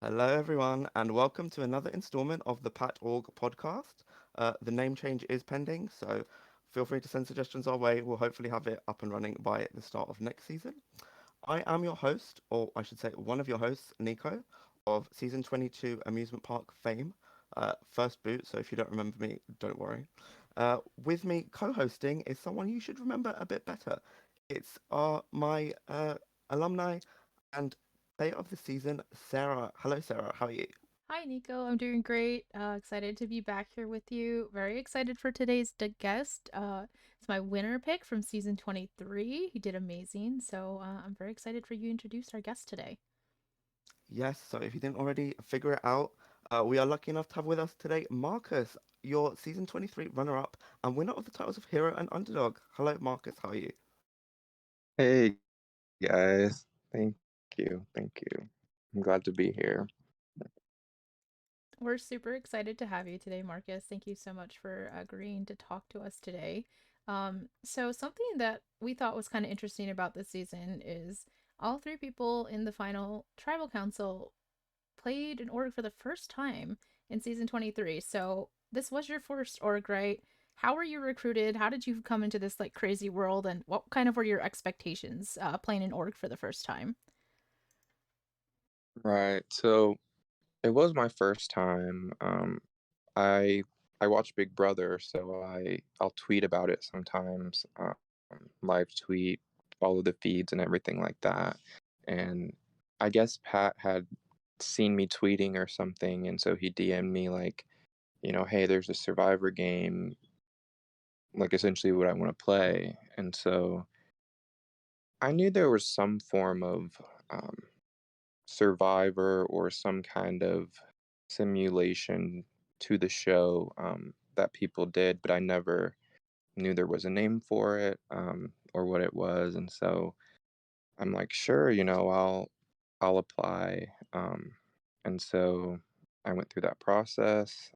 Hello, everyone, and welcome to another installment of the PatORG podcast. The name change is pending, so feel free to send suggestions our way. We'll hopefully have it up and running by the start of next season. I am your host, or I should say, one of your hosts, Nico, of season 22 Amusement Park fame. First boot, so if you don't remember me, don't worry. With me co hosting is someone you should remember a bit better. It's my alumni and player of the season, Sarah. Hello, Sarah. How are you? Hi, Nico. I'm doing great. Excited to be back here with you. Very excited for today's guest. It's my winner pick from season 23. He did amazing. So I'm very excited for you to introduce our guest today. Yes, so if you didn't already figure it out, we are lucky enough to have with us today Marcus, your season 23 runner-up and winner of the titles of Hero and Underdog. Hello, Marcus. How are you? Hey guys, thank you. I'm glad to be here. We're super excited to have you today, Marcus. Thank you so much for agreeing to talk to us today. So something that we thought was kind of interesting about this season is all three people in the final tribal council played an org for the first time in season 23. So this was your first org, right? How were you recruited? How did you come into this like crazy world, and what kind of were your expectations playing an org for the first time? Right, so it was my first time. I I watch Big Brother, so I'll tweet about it sometimes, live tweet, follow the feeds and everything like that. And I guess Pat had seen me tweeting or something, and so he DM'd me like, hey, there's a Survivor game, like essentially what I want to play. And so I knew there was some form of um, Survivor or some kind of simulation to the show that people did, but I never knew there was a name for it or what it was. And so I'm like, sure, I'll apply. And so I went through that process.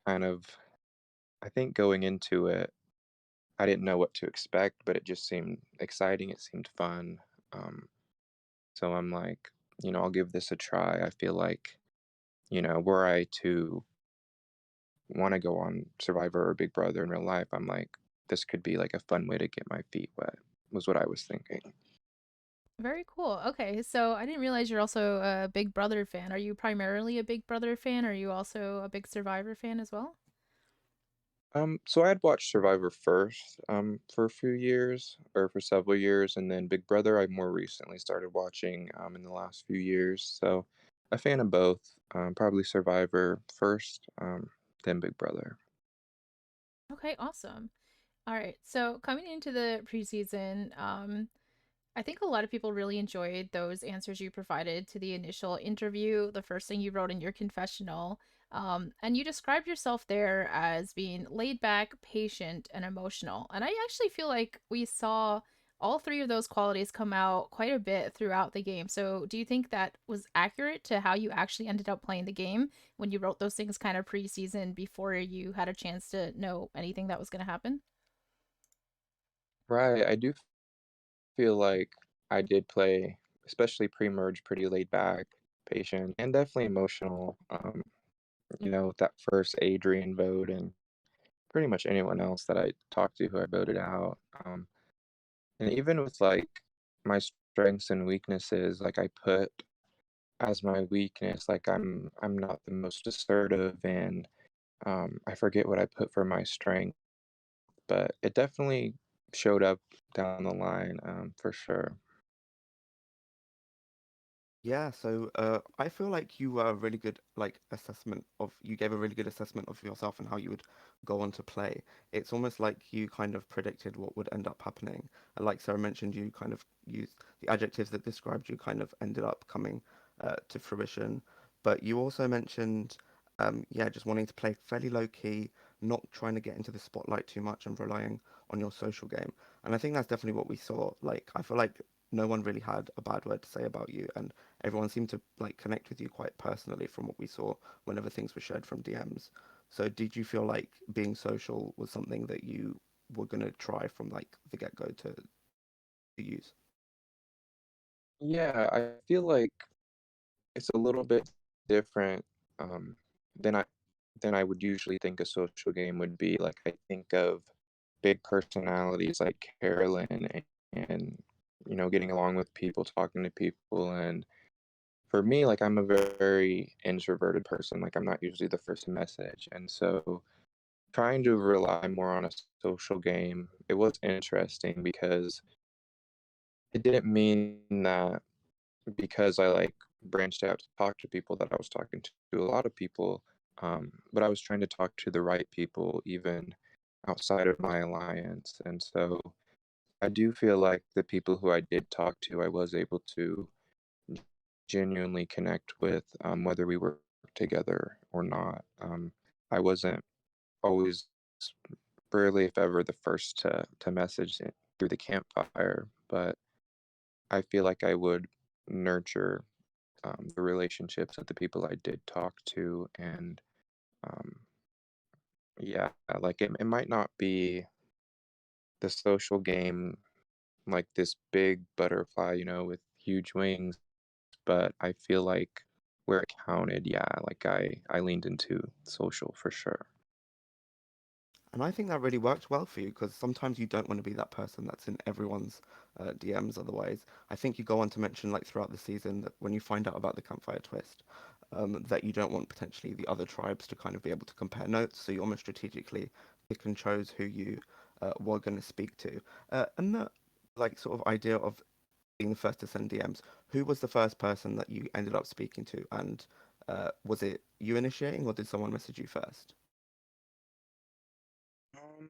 Kind of, I think going into it, I didn't know what to expect, but it just seemed exciting. It seemed fun. Um, So I'm like, I'll give this a try. I feel like, were I to want to go on Survivor or Big Brother in real life, I'm like, this could be like a fun way to get my feet wet, was what I was thinking. Very cool. Okay, so I didn't realize you're also a Big Brother fan. Are you primarily a Big Brother fan? Or are you also a big Survivor fan as well? So I had watched Survivor first, for a few years or for several years, and then Big Brother I more recently started watching, in the last few years. So a fan of both, probably Survivor first, then Big Brother. Okay, awesome. All right, so coming into the preseason, I think a lot of people really enjoyed those answers you provided to the initial interview, the first thing you wrote in your confessional. And you described yourself there as being laid back, patient, and emotional. And I actually feel like we saw all three of those qualities come out quite a bit throughout the game. So, do you think that was accurate to how you actually ended up playing the game when you wrote those things kind of preseason before you had a chance to know anything that was going to happen? Right, I do feel like I did play, especially pre-merge, pretty laid back, patient, and definitely emotional. With that first Adrian vote and pretty much anyone else that I talked to who I voted out. And even with like my strengths and weaknesses, like I put as my weakness, like I'm not the most assertive, and I forget what I put for my strength, but it definitely showed up down the line, for sure. Yeah, so I feel like you were a really good you gave a really good assessment of yourself and how you would go on to play. It's almost like you kind of predicted what would end up happening. And like Sarah mentioned, you kind of used the adjectives that described you kind of ended up coming to fruition. But you also mentioned, yeah, just wanting to play fairly low key, not trying to get into the spotlight too much and relying on your social game. And I think that's definitely what we saw. Like, I feel like no one really had a bad word to say about you, and everyone seemed to like connect with you quite personally from what we saw whenever things were shared from DMs. So did you feel like being social was something that you were gonna try from like the get go to use? Yeah, I feel like it's a little bit different um, than I would usually think a social game would be. Like I think of big personalities like Carolyn and getting along with people, talking to people, and for me, like I'm a very introverted person. Like I'm not usually the first to message, and so trying to rely more on a social game, it was interesting because it didn't mean that because I like branched out to talk to people that I was talking to a lot of people, but I was trying to talk to the right people even outside of my alliance. And so I do feel like the people who I did talk to, I was able to genuinely connect with, whether we were together or not. I wasn't always, rarely if ever, the first to message it through the campfire, but I feel like I would nurture the relationships with the people I did talk to. And um, yeah, like it might not be the social game, like this big butterfly, with huge wings, but I feel like where it counted, yeah, like I leaned into social for sure. And I think that really worked well for you because sometimes you don't want to be that person that's in everyone's DMs. Otherwise, I think you go on to mention like throughout the season that when you find out about the campfire twist, that you don't want potentially the other tribes to kind of be able to compare notes. So you almost strategically pick and chose who you were going to speak to. And the like sort of idea of being the first to send DMs. Who was the first person that you ended up speaking to, and was it you initiating or did someone message you first? Um,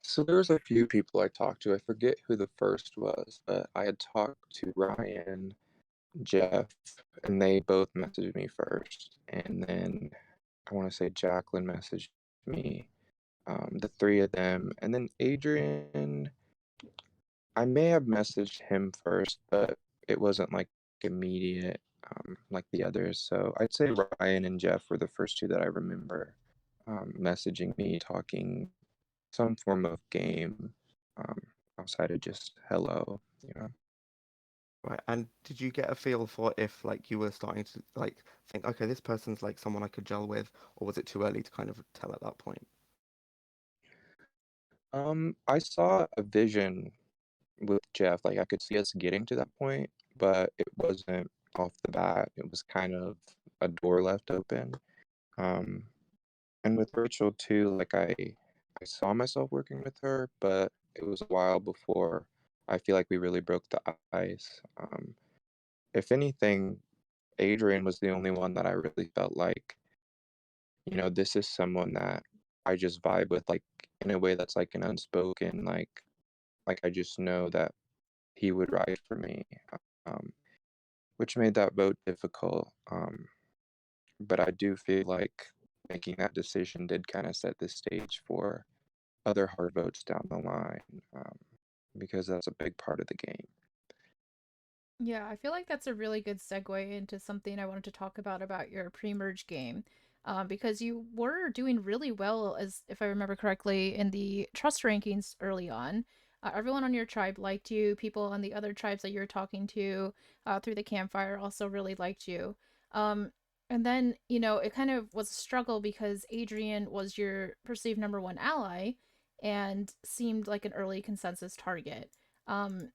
so there was a few people I talked to. I forget who the first was, but I had talked to Ryan, Jeff, and they both messaged me first. And then I want to say Jacqueline messaged me, the three of them. And then Adrian, I may have messaged him first, but it wasn't like immediate like the others. So I'd say Ryan and Jeff were the first two that I remember messaging me, talking some form of game um, outside of just hello. Right. And did you get a feel for if like you were starting to like think, okay, this person's like someone I could gel with, or was it too early to kind of tell at that point? I saw a vision with Jeff. Like I could see us getting to that point, but it wasn't off the bat. It was kind of a door left open. Um, and with Rachel too, like I saw myself working with her, but it was a while before I feel like we really broke the ice. If anything, Adrian was the only one that I really felt like, this is someone that I just vibe with, like in a way that's like an unspoken, like I just know that he would ride for me, um, which made that vote difficult. But I do feel like making that decision did kind of set the stage for other hard votes down the line, because that's a big part of the game. Yeah, I feel like that's a really good segue into something I wanted to talk about your pre-merge game. Because you were doing really well, as if I remember correctly, in the trust rankings early on. Everyone on your tribe liked you. People on the other tribes that you were talking to through the campfire also really liked you. Um, and then, it kind of was a struggle because Adrian was your perceived number one ally and seemed like an early consensus target. Um,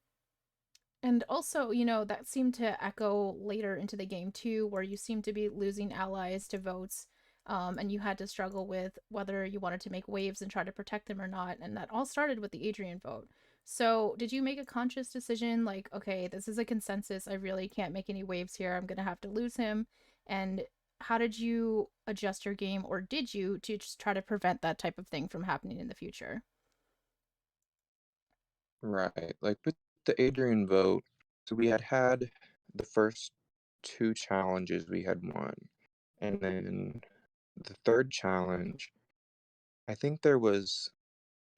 and also, that seemed to echo later into the game too, where you seemed to be losing allies to votes, and you had to struggle with whether you wanted to make waves and try to protect them or not. And that all started with the Adrian vote. So, did you make a conscious decision like, okay, this is a consensus. I really can't make any waves here. I'm going to have to lose him. And how did you adjust your game, or did you, to just try to prevent that type of thing from happening in the future? Right. Like with the Adrian vote, so we had the first two challenges we had won. And then the third challenge, I think there was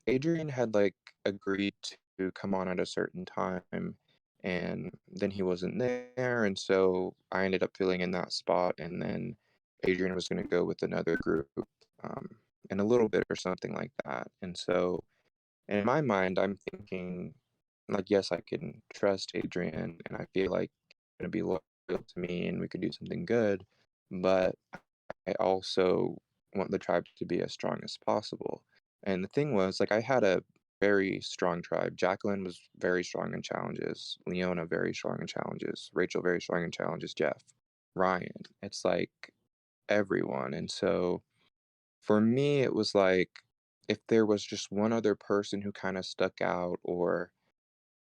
Adrian had like agreed to come on at a certain time and then he wasn't there. And so I ended up filling in that spot. And then Adrian was going to go with another group um, in a little bit or something like that. And so in my mind, I'm thinking, like, yes, I can trust Adrian, and I feel like I'm going to be to me and we could do something good, but I also want the tribe to be as strong as possible. And the thing was, like, I had a very strong tribe. Jacqueline was very strong in challenges, Leona very strong in challenges, Rachel very strong in challenges, Jeff, Ryan. It's like everyone. And so for me, it was like if there was just one other person who kind of stuck out or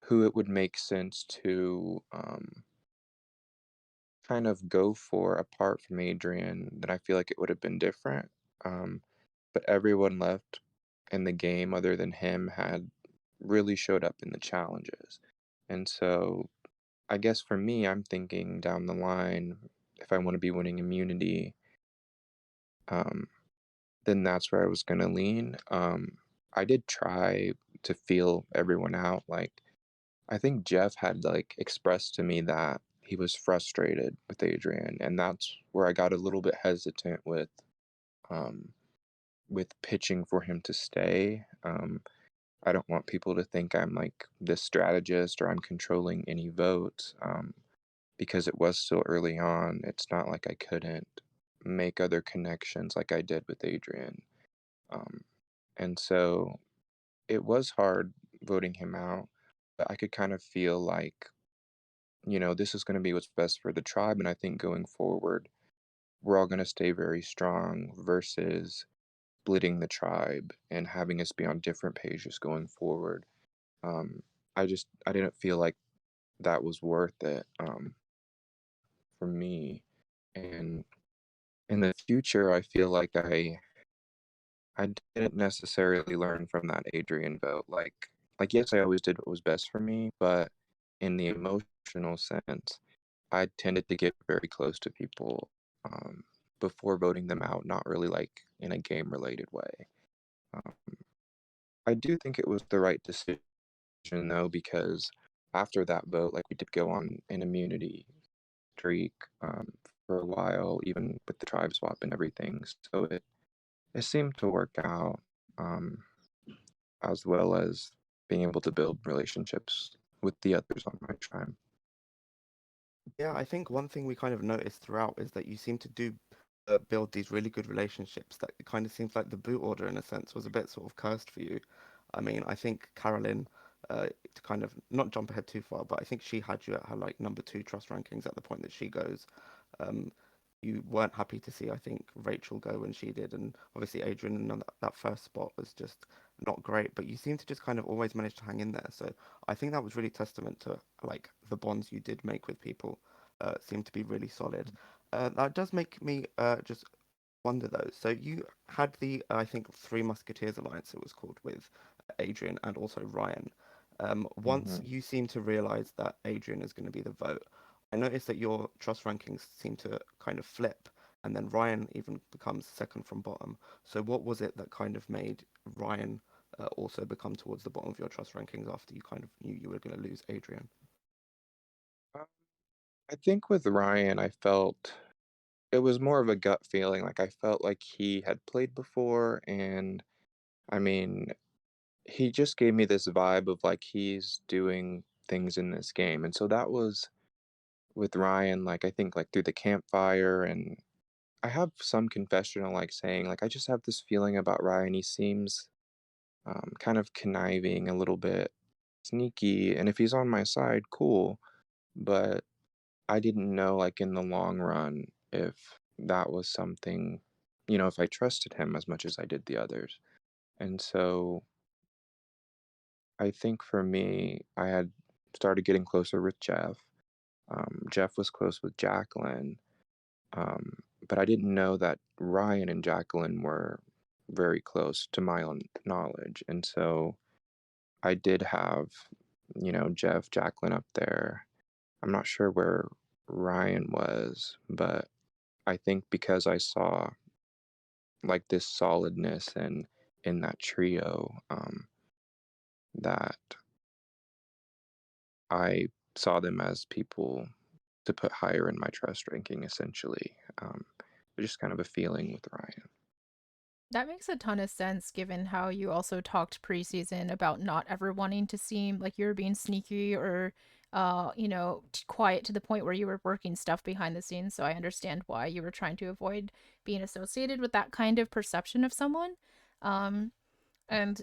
who it would make sense to kind of go for apart from Adrian, then I feel like it would have been different. Um, but everyone left in the game other than him had really showed up in the challenges. And so I guess for me, I'm thinking down the line, if I want to be winning immunity, um, then that's where I was going to lean. I did try to feel everyone out. Like, I think Jeff had like expressed to me that he was frustrated with Adrian, and that's where I got a little bit hesitant um, with pitching for him to stay. I don't want people to think I'm like this strategist or I'm controlling any votes because it was still early on. It's not like I couldn't make other connections like I did with Adrian. Um, and so it was hard voting him out, but I could kind of feel like, this is going to be what's best for the tribe. And I think going forward, we're all going to stay very strong versus splitting the tribe and having us be on different pages going forward. Um, I didn't feel like that was worth it for me. And in the future, I feel like I didn't necessarily learn from that Adrian vote. Like yes, I always did what was best for me, but in the emotional sense, I tended to get very close to people um, before voting them out, not really like in a game related way. Um, I do think it was the right decision though, because after that vote, like we did go on an immunity streak for a while, even with the tribe swap and everything. So it seemed to work out, um, as well as being able to build relationships with the others on my tribe. Yeah, I think one thing we kind of noticed throughout is that you seem to do build these really good relationships that it kind of seems like the boot order in a sense was a bit sort of cursed for you. I mean, I think Carolyn, to kind of not jump ahead too far, but I think she had you at her like number two trust rankings at the point that she goes. Um, you weren't happy to see, I think, Rachel go when she did, and obviously Adrian in that first spot was just not great, but you seem to just kind of always manage to hang in there. So I think that was really testament to like the bonds you did make with people seem to be really solid. That does make me just wonder though. So you had the I think Three Musketeers Alliance it was called with Adrian and also Ryan. Once Hmm. you seem to realize that Adrian is going to be the vote, I noticed that your trust rankings seem to kind of flip, and then Ryan even becomes second from bottom. So what was it that kind of made Ryan also become towards the bottom of your trust rankings after you kind of knew you were going to lose Adrian? I think with Ryan, I felt it was more of a gut feeling. Like I felt like he had played before, and I mean, he just gave me this vibe of like he's doing things in this game. And so that was with Ryan, like I think like through the campfire and I have some confessional like saying like I just have this feeling about Ryan. He seems kind of conniving, a little bit sneaky, and if he's on my side, cool. But I didn't know like in the long run if that was something, if I trusted him as much as I did the others. And so I think for me, I had started getting closer with Jeff. Jeff was close with Jacqueline, but I didn't know that Ryan and Jacqueline were very close to my own knowledge. And so I did have, Jeff, Jacqueline up there. I'm not sure where Ryan was, but I think because I saw like this solidness and in that trio, that I saw them as people to put higher in my trust ranking, essentially. Just kind of a feeling with Ryan. That makes a ton of sense given how you also talked preseason about not ever wanting to seem like you're being sneaky or quiet to the point where you were working stuff behind the scenes. So I understand why you were trying to avoid being associated with that kind of perception of someone. Um, and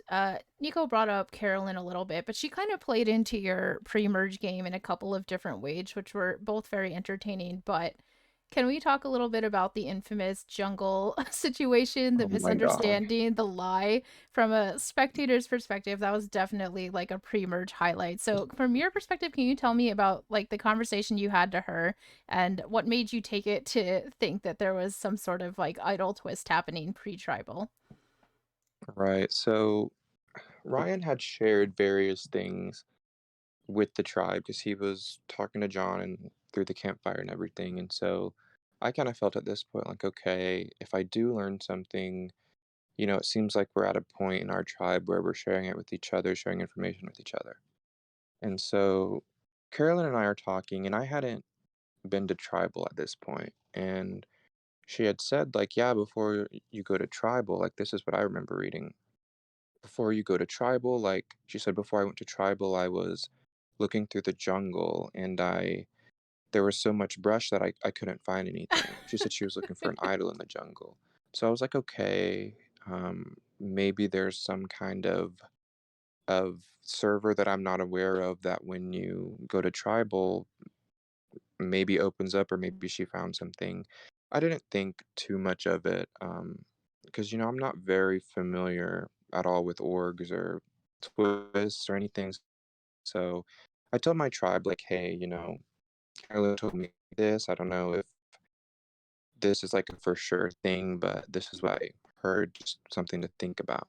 Nico brought up Carolyn a little bit, but she kind of played into your pre-merge game in a couple of different ways, which were both very entertaining. But can we talk a little bit about the infamous jungle situation, the Oh my god. misunderstanding, the lie? From a spectator's perspective, that was definitely like a pre-merge highlight. So from your perspective, can you tell me about like the conversation you had to her and what made you take it to think that there was some sort of like idol twist happening pre-tribal? Right. So Ryan had shared various things with the tribe because he was talking to John and through the campfire and everything. And so I kind of felt at this point like, okay, if I do learn something, it seems like we're at a point in our tribe where we're sharing it with each other, sharing information with each other. And so Carolyn and I are talking, and I hadn't been to tribal at this point. And she had said, like, yeah, before you go to tribal, like, this is what I remember reading. Before you go to tribal, like, she said, before I went to tribal, I was looking through the jungle and there was so much brush that I couldn't find anything. She said she was looking for an idol in the jungle. So I was like, okay, maybe there's some kind of server that I'm not aware of that when you go to tribal maybe opens up, or maybe she found something. I didn't think too much of it because I'm not very familiar at all with orgs or twists or anything. So I told my tribe like, hey, Carolyn told me this. I don't know if this is like a for sure thing, but this is what I heard, just something to think about.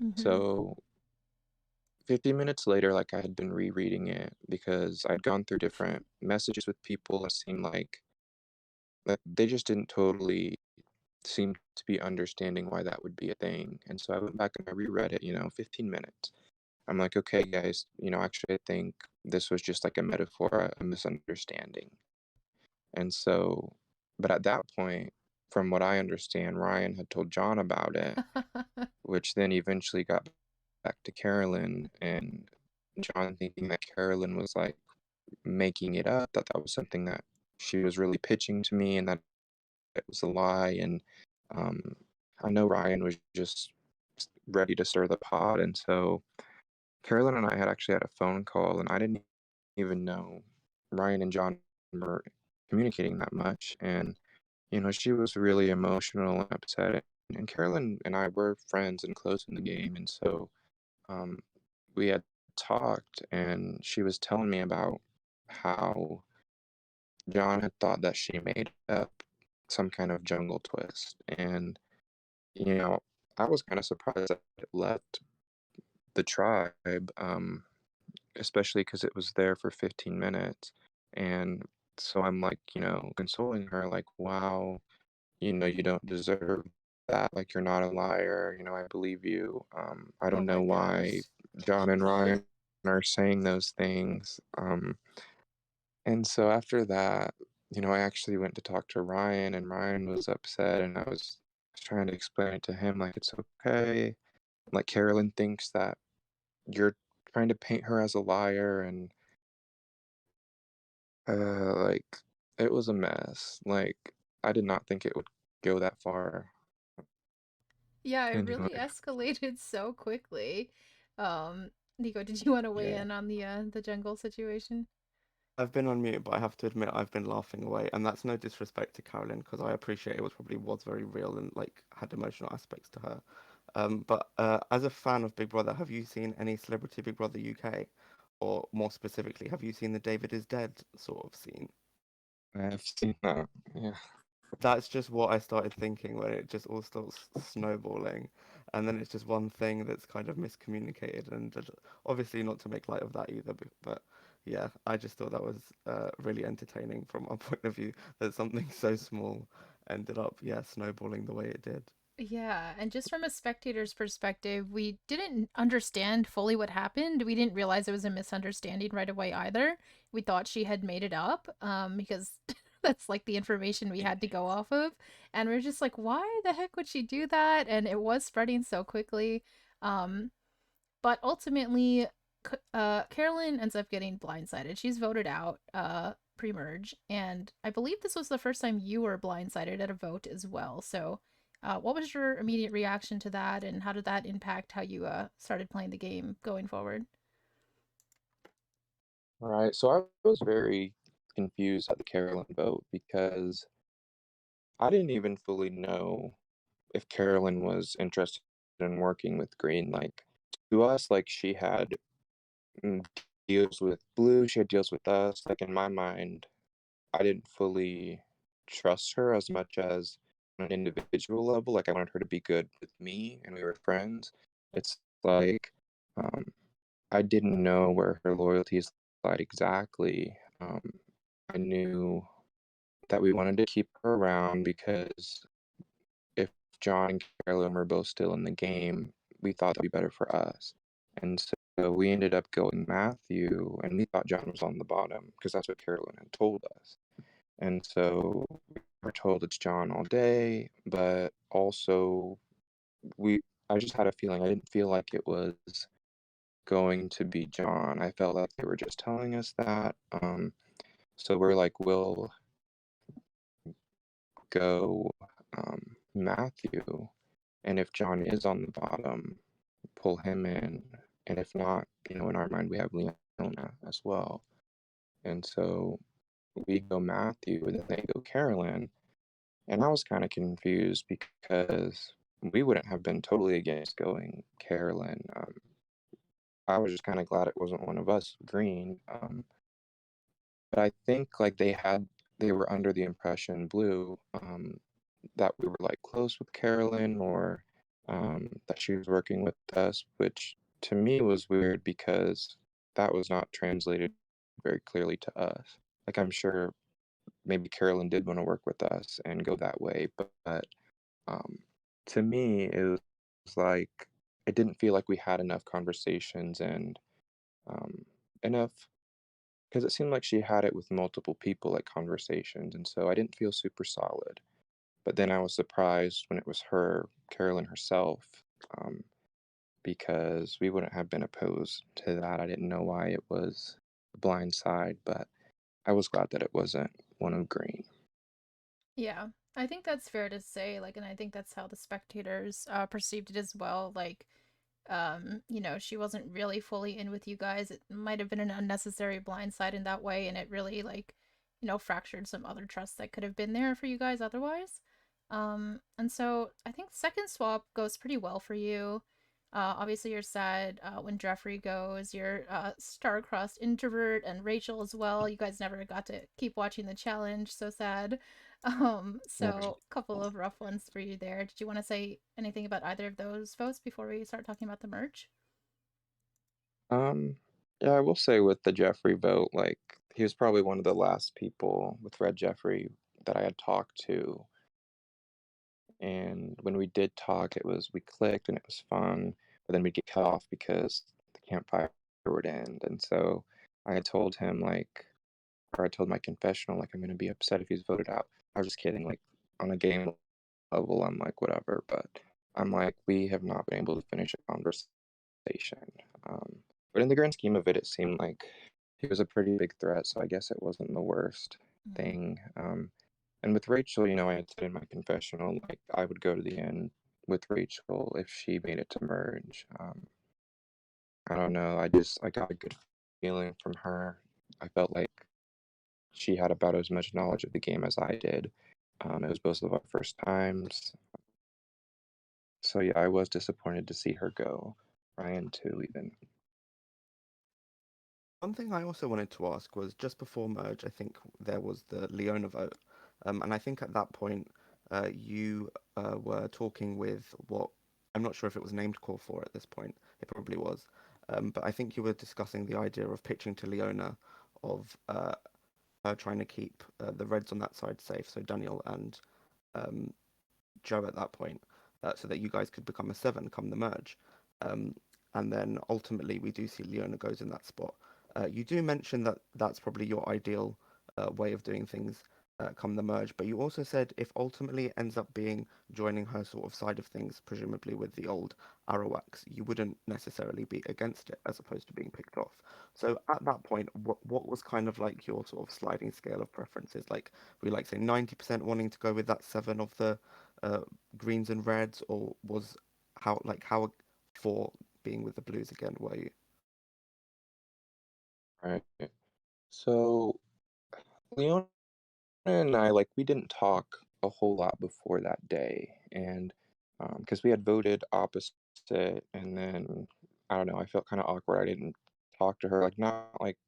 Mm-hmm. So 50 minutes later, like I had been rereading it because I'd gone through different messages with people. It seemed like that they just didn't totally seem to be understanding why that would be a thing. And so I went back and I reread it, 15 minutes. I'm like, okay, guys, actually, I think this was just like a metaphor, a misunderstanding. And so, but at that point, from what I understand, Ryan had told John about it, which then eventually got back to Carolyn, and John thinking that Carolyn was like making it up, that that was something that she was really pitching to me and that it was a lie. And um, I know Ryan was just ready to stir the pot. And so Carolyn and I had actually had a phone call, and I didn't even know Ryan and John were communicating that much. And, she was really emotional and upset. And Carolyn and I were friends and close in the game. And so um, we had talked, and she was telling me about how John had thought that she made up some kind of jungle twist. And, you know, I was kind of surprised that it left the tribe, especially because it was there for 15 minutes. And so I'm like, consoling her, like, wow, you don't deserve that. Like, you're not a liar. I believe you. I Oh don't know my why gosh. John and Ryan are saying those things. And so after that, I actually went to talk to Ryan, and Ryan was upset, and I was trying to explain it to him, like, it's okay. Like, Carolyn thinks that you're trying to paint her as a liar, and like, it was a mess. Like, I did not think it would go that far. Yeah, it really Anyway, escalated so quickly. Um, Nico, did you want to weigh yeah. in on the jungle situation? I've been on mute, but I have to admit I've been laughing away, and that's no disrespect to Carolyn because I appreciate it was probably was very real and like had emotional aspects to her. But as a fan of Big Brother, have you seen any Celebrity Big Brother UK, or more specifically, have you seen the David is dead sort of scene? I have seen that. Yeah. That's just what I started thinking when it just all starts snowballing, and then it's just one thing that's kind of miscommunicated, and obviously not to make light of that either, but yeah, I just thought that was really entertaining from our point of view that something so small ended up, yeah, snowballing the way it did. Yeah, and just from a spectator's perspective, we didn't understand fully what happened. We didn't realize it was a misunderstanding right away either. We thought she had made it up, because that's like the information we had to go off of. And we are just like, why the heck would she do that? And it was spreading so quickly. Um, but ultimately, Carolyn ends up getting blindsided. She's voted out pre-merge, and I believe this was the first time you were blindsided at a vote as well. So, what was your immediate reaction to that, and how did that impact how you started playing the game going forward? Right. So I was very confused at the Carolyn vote because I didn't even fully know if Carolyn was interested in working with Green. Like to us, like she had mm, deals with Blue, she had deals with us. Like in my mind, I didn't fully trust her as much as on an individual level. Like I wanted her to be good with me and we were friends. It's like um, I didn't know where her loyalties lied exactly. I knew that we wanted to keep her around because if John and Carolyn were both still in the game, we thought that'd be better for us. And so we ended up going Matthew, and we thought John was on the bottom because that's what Carolyn had told us. And so we were told it's John all day, but also we I just had a feeling I didn't feel like it was going to be John. I felt like they were just telling us that. So we're like, we'll go Matthew, and if John is on the bottom, pull him in, and if not, in our mind we have Leona as well, and so we go Matthew, and then they go Carolyn, and I was kind of confused because we wouldn't have been totally against going Carolyn. I was just kind of glad it wasn't one of us, Green. But I think like they were under the impression, Blue, that we were like close with Carolyn or that she was working with us, which to me was weird because that was not translated very clearly to us. Like I'm sure maybe Carolyn did want to work with us and go that way, but um, to me it was like it didn't feel like we had enough conversations and um, enough because it seemed like she had it with multiple people, like conversations, and so I didn't feel super solid. But then I was surprised when it was her, Carolyn herself, um, because we wouldn't have been opposed to that. I didn't know why it was a blind side, but I was glad that it wasn't one of Green. Yeah, I think that's fair to say. Like, and I think that's how the spectators perceived it as well. Like, she wasn't really fully in with you guys. It might have been an unnecessary blindside in that way, and it really like, fractured some other trust that could have been there for you guys otherwise. And so I think second swap goes pretty well for you. Obviously, you're sad when Jeffrey goes. You're star-crossed introvert, and Rachel as well. You guys never got to keep watching the challenge. So sad. So a couple of rough ones for you there. Did you want to say anything about either of those votes before we start talking about the merch? Um, yeah, I will say with the Jeffrey vote, like he was probably one of the last people with Red Jeffrey that I had talked to. And when we did talk, we clicked and it was fun, but then we'd get cut off because the campfire would end. And so I had told him or I told my confessional, like I'm gonna be upset if he's voted out. I was just kidding, like on a game level, I'm like whatever, but I'm like we have not been able to finish a conversation. Um, but in the grand scheme of it, it seemed like he was a pretty big threat, so I guess it wasn't the worst Mm. thing. And with Rachel, I had said in my confessional, like I would go to the end with Rachel if she made it to merge. I don't know. I got a good feeling from her. I felt like she had about as much knowledge of the game as I did. It was both of our first times, so yeah, I was disappointed to see her go. Ryan too, even. One thing I also wanted to ask was just before merge, I think there was the Leona vote, and I think at that point, you were talking with what I'm not sure if it was named Core 4 at this point. It probably was, but I think you were discussing the idea of pitching to Leona, of her trying to keep the Reds on that side safe, so Daniel and um, Joe at that point, so that you guys could become a seven come the merge. Um, and then ultimately, we do see Leona goes in that spot. You do mention that that's probably your ideal way of doing things. come the merge. But you also said if ultimately it ends up being joining her sort of side of things, presumably with the old Arawaks, you wouldn't necessarily be against it as opposed to being picked off. So at that point, what was kind of like your sort of sliding scale of preferences? Like were you like say 90% wanting to go with that seven of the uh, greens and reds, or was how for being with the blues again were you? Right. So Leona and I, like, we didn't talk a whole lot before that day, and because we had voted opposite, and then I don't know, I felt kind of awkward. I didn't talk to her, like, not like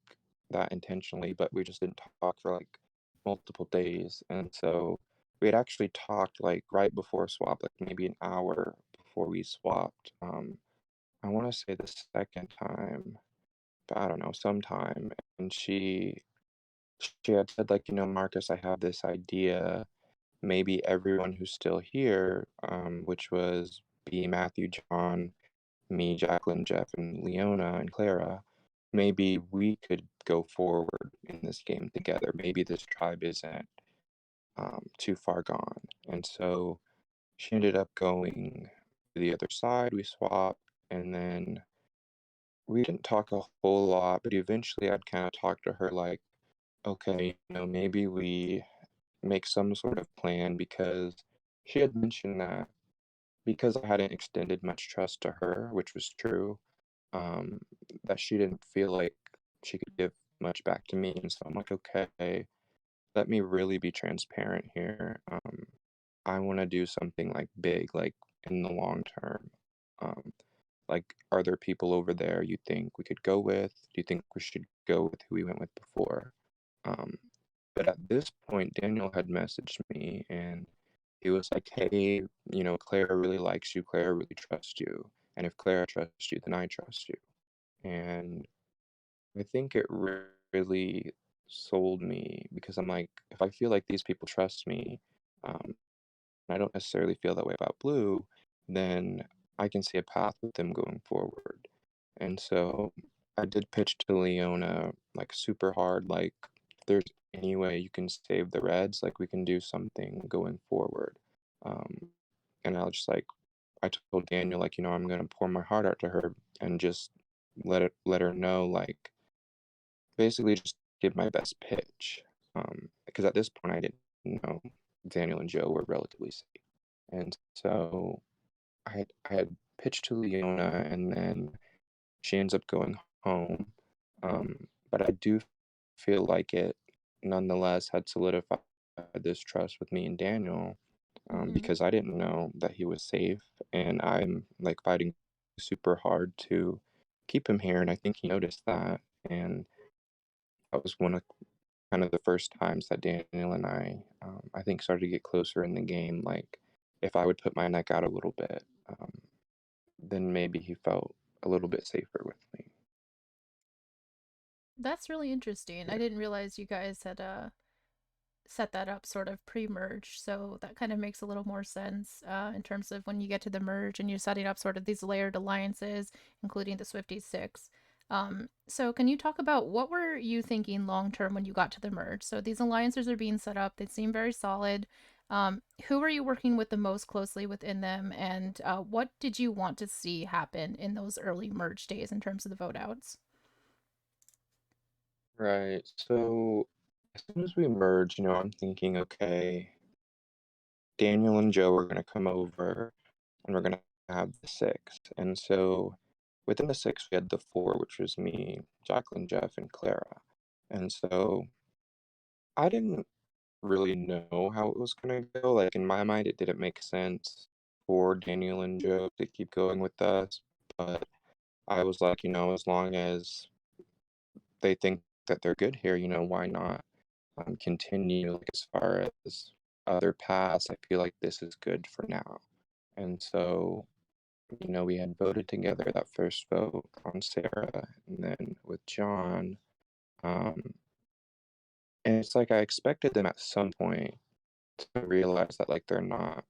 that intentionally, but we just didn't talk for like multiple days, and so we had actually talked like right before swap, like maybe an hour before we swapped. I want to say the second time, but I don't know, sometime, and she had said like, Marcus, I have this idea. Maybe everyone who's still here, which was B, Matthew, John, me, Jacqueline, Jeff, and Leona and Clara, maybe we could go forward in this game together. Maybe this tribe isn't too far gone. And so she ended up going to the other side. We swapped, and then we didn't talk a whole lot, but eventually I'd kind of talk to her like, okay, maybe we make some sort of plan, because she had mentioned that because I hadn't extended much trust to her, which was true, um, that she didn't feel like she could give much back to me. And so I'm like, okay, let me really be transparent here. I want to do something like big, like in the long term. Um, like, are there people over there you think we could go with? Do you think we should go with who we went with before? Um, but at this point, Daniel had messaged me and he was like, hey, Clara really likes you. Clara really trusts you. And if Clara trusts you, then I trust you. And I think it really sold me, because I'm like, if I feel like these people trust me, and I don't necessarily feel that way about Blue, then I can see a path with them going forward. And so I did pitch to Leona like super hard, like, if there's any way you can save the Reds, like we can do something going forward. Um, and I was just like, I told Daniel, like, I'm gonna pour my heart out to her and just let her know, like, basically just give my best pitch. Because at this point I didn't know Daniel and Joe were relatively safe. And so I had pitched to Leona, and then she ends up going home. But I do feel like it nonetheless had solidified this trust with me and Daniel, Mm-hmm. because I didn't know that he was safe, and I'm like fighting super hard to keep him here, and I think he noticed that, and that was one of kind of the first times that Daniel and I think, started to get closer in the game. Like, if I would put my neck out a little bit, then maybe he felt a little bit safer with me. That's really interesting. I Yeah. didn't realize you guys had set that up sort of pre-merge, so that kind of makes a little more sense in terms of when you get to the merge and you're setting up sort of these layered alliances, including the Swifties Six. So can you talk about what were you thinking long term when you got to the merge? So these alliances are being set up; they seem very solid. Who are you working with the most closely within them, and what did you want to see happen in those early merge days in terms of the vote outs? Right. So as soon as we merge, I'm thinking, okay, Daniel and Joe are going to come over, and we're going to have the six. And so within the six, we had the four, which was me, Jacqueline, Jeff, and Clara. And so I didn't really know how it was going to go. Like, in my mind, it didn't make sense for Daniel and Joe to keep going with us. But I was like, as long as they think that they're good here, why not continue? Like, as far as other paths, I feel like this is good for now. And so, we had voted together that first vote on Sarah, and then with John. Um, and it's like I expected them at some point to realize that, like, they're not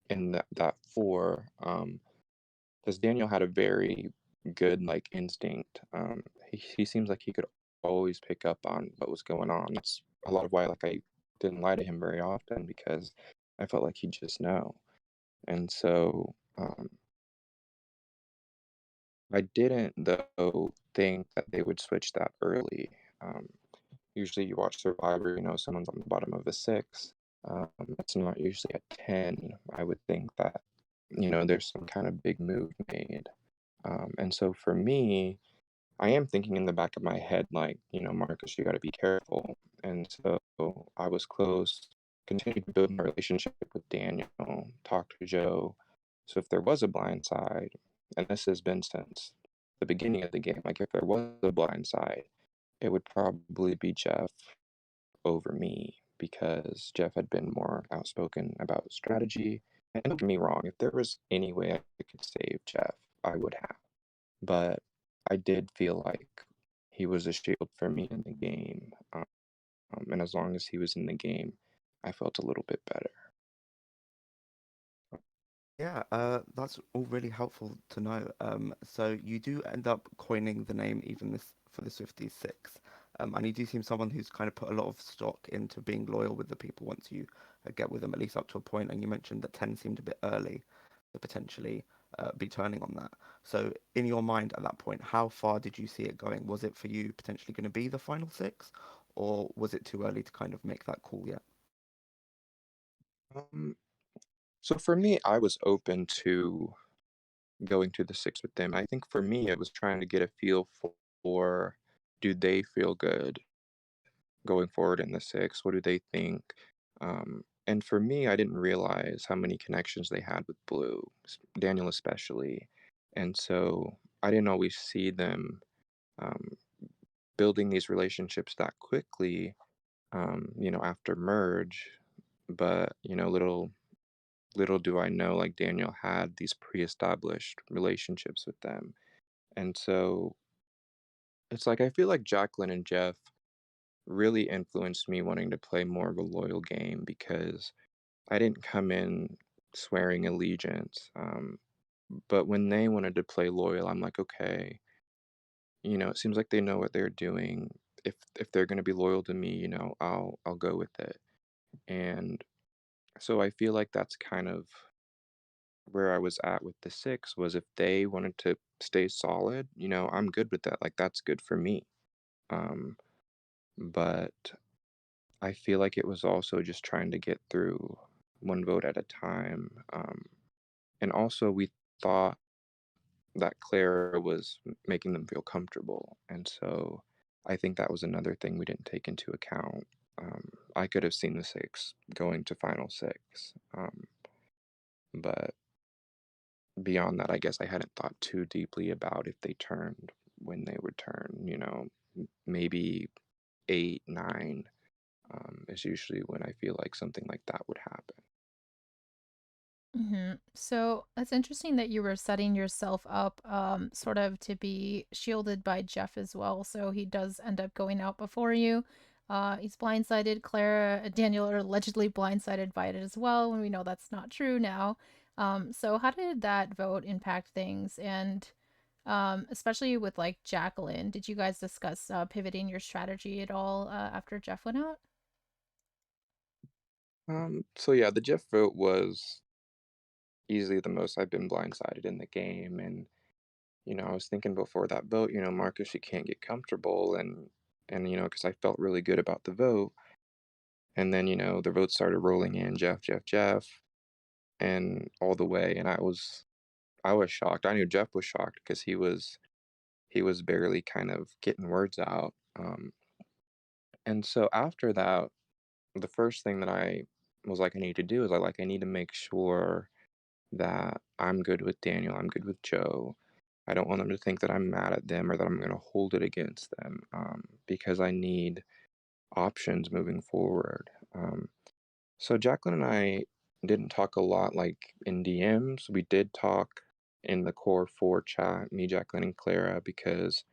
in that four. Because Daniel had a very good, like, instinct. He seems like he could always pick up on what was going on. That's a lot of why like I didn't lie to him very often because I felt like he'd just know. And so I didn't though think that they would switch that early. Um, Usually you watch Survivor, someone's on the bottom of a six. It's not usually a 10. I would think that, there's some kind of big move made. And so for me, I am thinking in the back of my head, like, Marcus, you got to be careful. And so I was close, continued to build my relationship with Daniel, talk to Joe. So if there was a blind side, and this has been since the beginning of the game, like if there was a blind side, it would probably be Jeff over me because Jeff had been more outspoken about strategy. And don't get me wrong, if there was any way I could save Jeff, I would have. But I did feel like he was a shield for me in the game. And as long as he was in the game, I felt a little bit better. Yeah, that's all really helpful to know. So you do end up coining the name even this for the Swifties 6. And you do seem someone who's kind of put a lot of stock into being loyal with the people once you get with them, at least up to a point. And you mentioned that 10 seemed a bit early to potentially be turning on that. So in your mind at that point, how far did you see it going? Was it for you potentially going to be the final 6, or was it too early to kind of make that call yet? Um, so for me, I was open to going to the six with them. I think for me, it was trying to get a feel for do they feel good going forward in the six? What do they think? And for me, I didn't realize how many connections they had with Blue, Daniel especially. And so I didn't always see them um, building these relationships that quickly, after merge. But, little do I know, like Daniel had these pre-established relationships with them. And so it's like I feel like Jacqueline and Jeff really influenced me wanting to play more of a loyal game because I didn't come in swearing allegiance. But when they wanted to play loyal, I'm like, okay, it seems like they know what they're doing. If they're going to be loyal to me, I'll go with it. And so I feel like that's kind of where I was at with the six was if they wanted to stay solid, I'm good with that. Like that's good for me. Um, but I feel like it was also just trying to get through one vote at a time. And also, we thought that Clara was making them feel comfortable. And so I think that was another thing we didn't take into account. I could have seen the six going to final six. But beyond that, I guess I hadn't thought too deeply about if they turned when they would turn, maybe eight, nine is usually when I feel like something like that would happen. So it's interesting that you were setting yourself up, sort of to be shielded by Jeff as well. So he does end up going out before you. He's blindsided. Clara, Daniel are allegedly blindsided by it as well, when we know that's not true now. So how did that vote impact things? And especially with like Jacqueline, did you guys discuss pivoting your strategy at all after Jeff went out? So yeah, the Jeff vote was easily the most I've been blindsided in the game. And, I was thinking before that vote, Marcus, you can't get comfortable and because I felt really good about the vote. And then, the votes started rolling in, Jeff, Jeff, Jeff, and all the way. And I was shocked. I knew Jeff was shocked because he was barely kind of getting words out. And so after that, the first thing that I was like, I need to do is I need to make sure that I'm good with Daniel, I'm good with Joe. I don't want them to think that I'm mad at them or that I'm going to hold it against them because I need options moving forward. So Jacqueline and I didn't talk a lot like in DMs. We did talk in the core four chat, me, Jacqueline, and Clara, because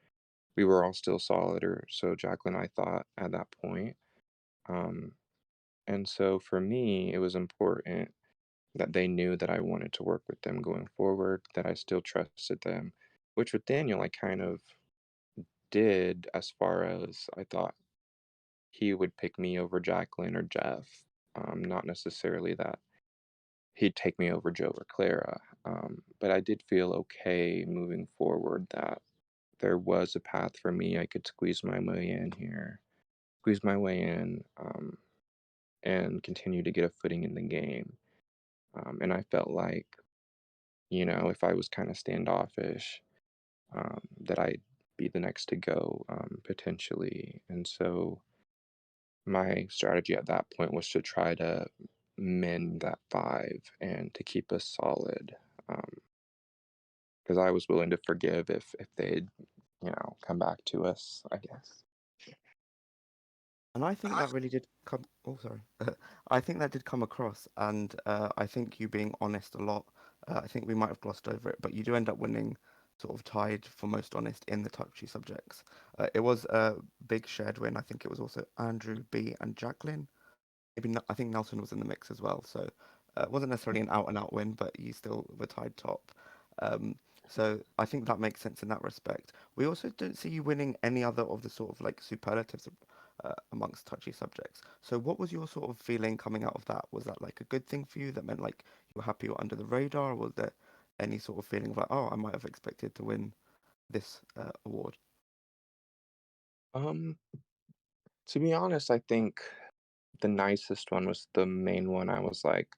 we were all still solid, or so Jacqueline and I thought at that point. Um, and so for me, it was important that they knew that I wanted to work with them going forward, that I still trusted them, which with Daniel, I kind of did as far as I thought he would pick me over Jacqueline or Jeff. Not necessarily that he'd take me over Joe or Clara. But I did feel okay moving forward that there was a path for me. I could squeeze my way in here, squeeze my way in, and continue to get a footing in the game. And I felt like, if I was kind of standoffish, that I'd be the next to go, potentially. And so my strategy at that point was to try to mend that five and to keep us solid. Because I was willing to forgive if they'd, come back to us, I guess. And I think that really did come. Oh, sorry. I think that did come across, and I think you being honest a lot. I think we might have glossed over it, but you do end up winning, sort of tied for most honest in the touchy subjects. It was a big shared win. I think it was also Andrew, B, and Jacqueline. Maybe I think Nelson was in the mix as well. So it wasn't necessarily an out and out win, but you still were tied top. Um, so I think that makes sense in that respect. We also don't see you winning any other of the sort of like superlatives amongst touchy subjects. So what was your sort of feeling coming out of that? Was that like a good thing for you? That meant like you were happy or under the radar? Or was there any sort of feeling of like, oh, I might have expected to win this award? Um, to be honest, I think the nicest one was the main one. I was like,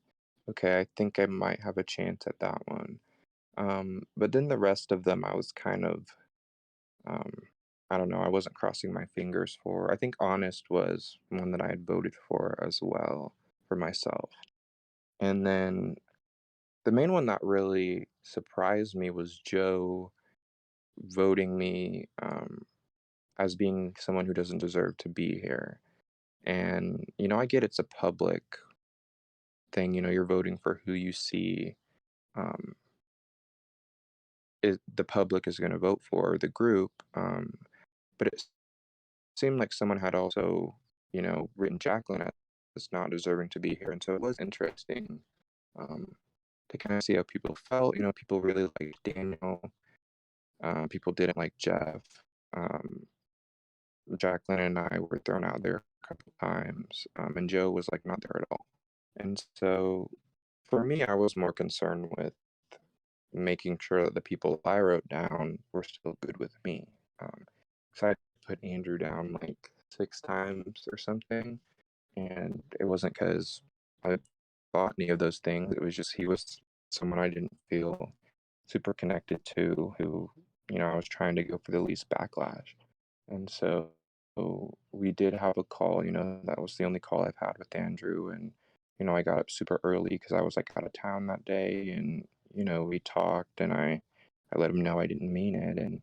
okay, I think I might have a chance at that one. But then the rest of them, I was kind of, um, I don't know, I wasn't crossing my fingers for. I think Honest was one that I had voted for as well for myself. And then the main one that really surprised me was Joe voting me as being someone who doesn't deserve to be here. And, I get it's a public thing, you're voting for who you see um, the public is going to vote for, the group. But it seemed like someone had also, written Jacqueline as not deserving to be here. And so it was interesting um, to kind of see how people felt. People really liked Daniel. People didn't like Jeff. Um, Jacqueline and I were thrown out there a couple times, and Joe was like not there at all. And so for me, I was more concerned with making sure that the people I wrote down were still good with me. So I put Andrew down like 6 times or something, and it wasn't because I thought any of those things. It was just he was someone I didn't feel super connected to, who I was trying to go for the least backlash, and so we did have a call. That was the only call I've had with Andrew, and I got up super early because I was like out of town that day, and we talked, and I let him know I didn't mean it, and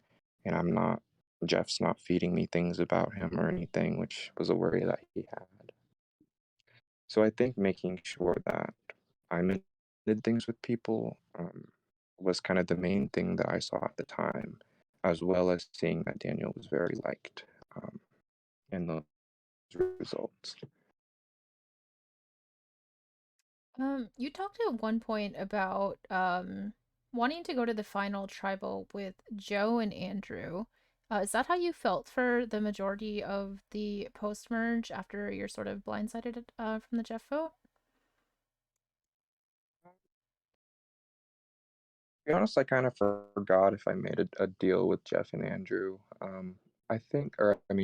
I'm not. Jeff's not feeding me things about him or anything, which was a worry that he had. So I think making sure that I did things with people was kind of the main thing that I saw at the time, as well as seeing that Daniel was very liked in those results. You talked at one point about wanting to go to the final tribal with Joe and Andrew. Is that how you felt for the majority of the post merge after you're sort of blindsided from the Jeff vote? To be honest, I kind of forgot if I made a deal with Jeff and Andrew.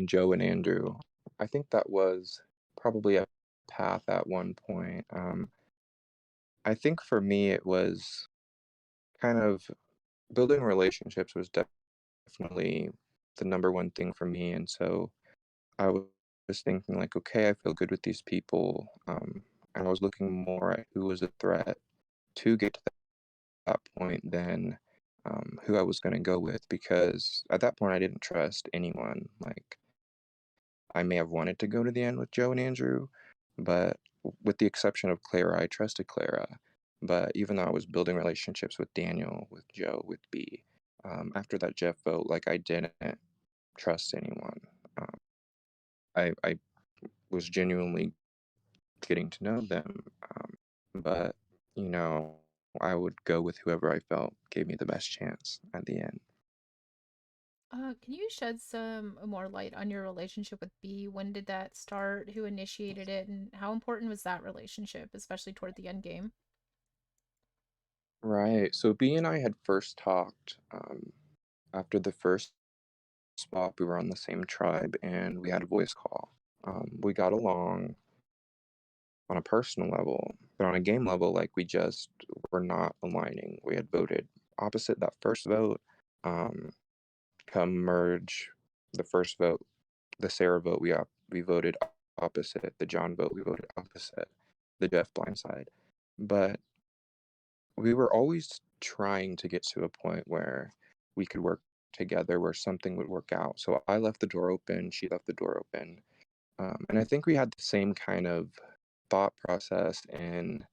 Joe and Andrew. I think that was probably a path at one point. I think for me, it was kind of building relationships was definitely the number one thing for me. And so I was thinking, like, okay, I feel good with these people. And I was looking more at who was a threat to get to that point than who I was going to go with, because at that point I didn't trust anyone. Like, I may have wanted to go to the end with Joe and Andrew, but with the exception of Clara, I trusted Clara. But even though I was building relationships with Daniel, with Joe, with B, after that Jeff vote, like, I didn't trust anyone. Um, I was genuinely getting to know them, but you know, I would go with whoever I felt gave me the best chance at the end. Can you shed some more light on your relationship with B? When did that start? Who initiated it? And how important was that relationship, especially toward the end game? Right. So B and I had first talked after the first swap. We were on the same tribe and we had a voice call. We got along on a personal level, but on a game level, like we just were not aligning. We had voted opposite that first vote. Um, Come merge, the first vote, the Sarah vote, we voted opposite. The John vote, we voted opposite. The Jeff blindside, but we were always trying to get to a point where we could work together, where something would work out. So I left the door open, she left the door open, and I think we had the same kind of thought process. And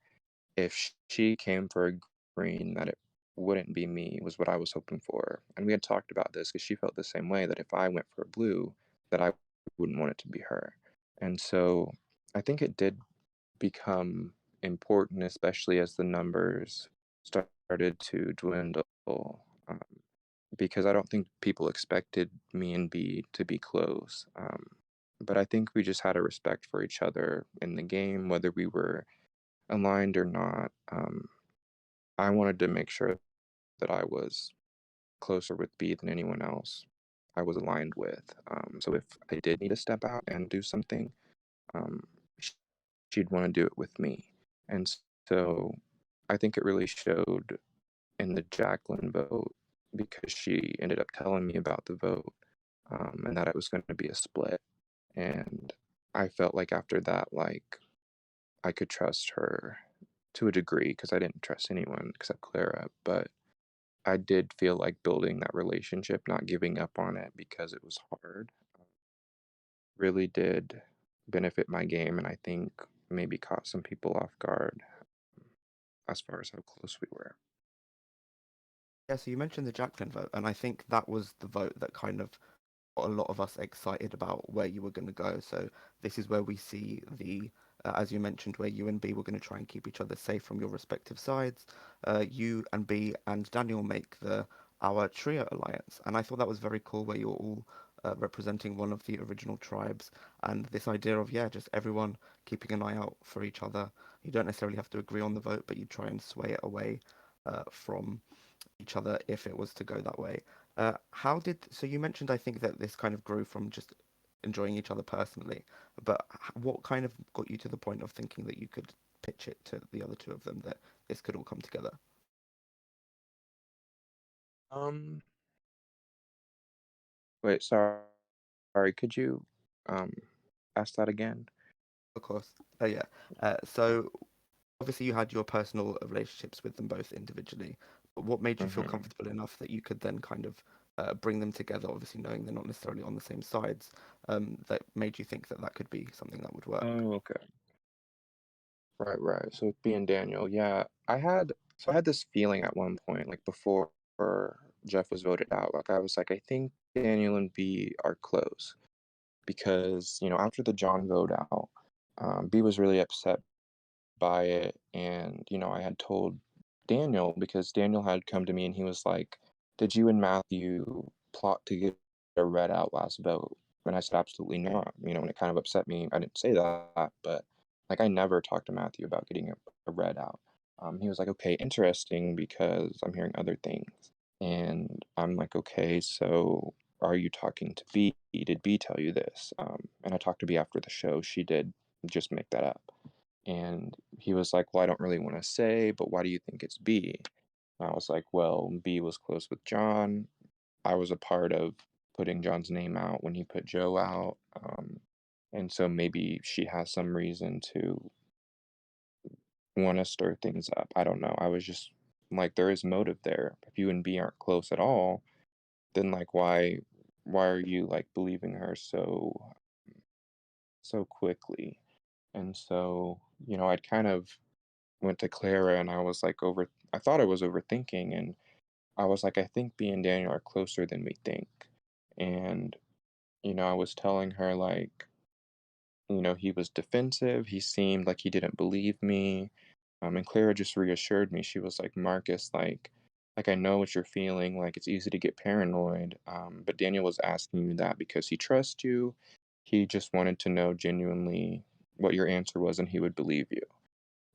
if she came for a green, that it wouldn't be me was what I was hoping for. And we had talked about this because she felt the same way, that if I went for a blue, that I wouldn't want it to be her. And so I think it did become important, especially as the numbers started to dwindle, um, because I don't think people expected me and B to be close. But I think we just had a respect for each other in the game, whether we were aligned or not. I wanted to make sure that I was closer with B than anyone else I was aligned with. So if I did need to step out and do something, um, she'd want to do it with me. And so I think it really showed in the Jacqueline vote, because she ended up telling me about the vote, and that it was going to be a split. And I felt like after that, like I could trust her to a degree, because I didn't trust anyone except Clara. But I did feel like building that relationship, not giving up on it because it was hard, really did benefit my game, and I think maybe caught some people off guard as far as how close we were. Yeah, so you mentioned the Jacqueline vote, and I think that was the vote that kind of got a lot of us excited about where you were going to go. So this is where we see as you mentioned, where you and B were going to try and keep each other safe from your respective sides. You and B and Daniel make the our trio alliance, and I thought that was very cool, where you're all representing one of the original tribes, and this idea of yeah, just everyone keeping an eye out for each other. You don't necessarily have to agree on the vote, but you try and sway it away from each other if it was to go that way. How did so you mentioned I think that this kind of grew from just enjoying each other personally, but what kind of got you to the point of thinking that you could pitch it to the other two of them that this could all come together? Um, Wait, sorry, could you um ask that again? Of course. Oh yeah. So obviously you had your personal relationships with them both individually, but what made you feel Mm-hmm. comfortable enough that you could then kind of bring them together, obviously knowing they're not necessarily on the same sides, that made you think that that could be something that would work? Oh, okay. Right, right. So with B and Daniel, yeah, I had this feeling at one point, like before Jeff was voted out, like I was like, I think Daniel and B are close, because after the John vote out, B was really upset by it. And I had told Daniel, because Daniel had come to me and he was like, "Did you and Matthew plot to get a red out last vote?" And I said, "Absolutely not." And it kind of upset me. I didn't say that, but like I never talked to Matthew about getting a red out. He was like, "Okay, interesting, because I'm hearing other things." And I'm like, "Okay, so are you talking to B? Did B tell you this?" And I talked to B after the show. She did just make that up. And he was like, "Well, I don't really want to say, but why do you think it's B?" And I was like, "Well, B was close with John. I was a part of putting John's name out when he put Joe out. And so maybe she has some reason to want to stir things up. I don't know." I was just like, there is motive there. If you and B aren't close at all, then like why are you like believing her so quickly? And so, I'd kind of went to Clara, and I thought I was overthinking, and I was like, I think B and Daniel are closer than we think. And, I was telling her like, he was defensive. He seemed like he didn't believe me. And Clara just reassured me. She was like, "Marcus, like, like, I know what you're feeling, like, it's easy to get paranoid, but Daniel was asking you that because he trusts you. He just wanted to know genuinely what your answer was, and he would believe you.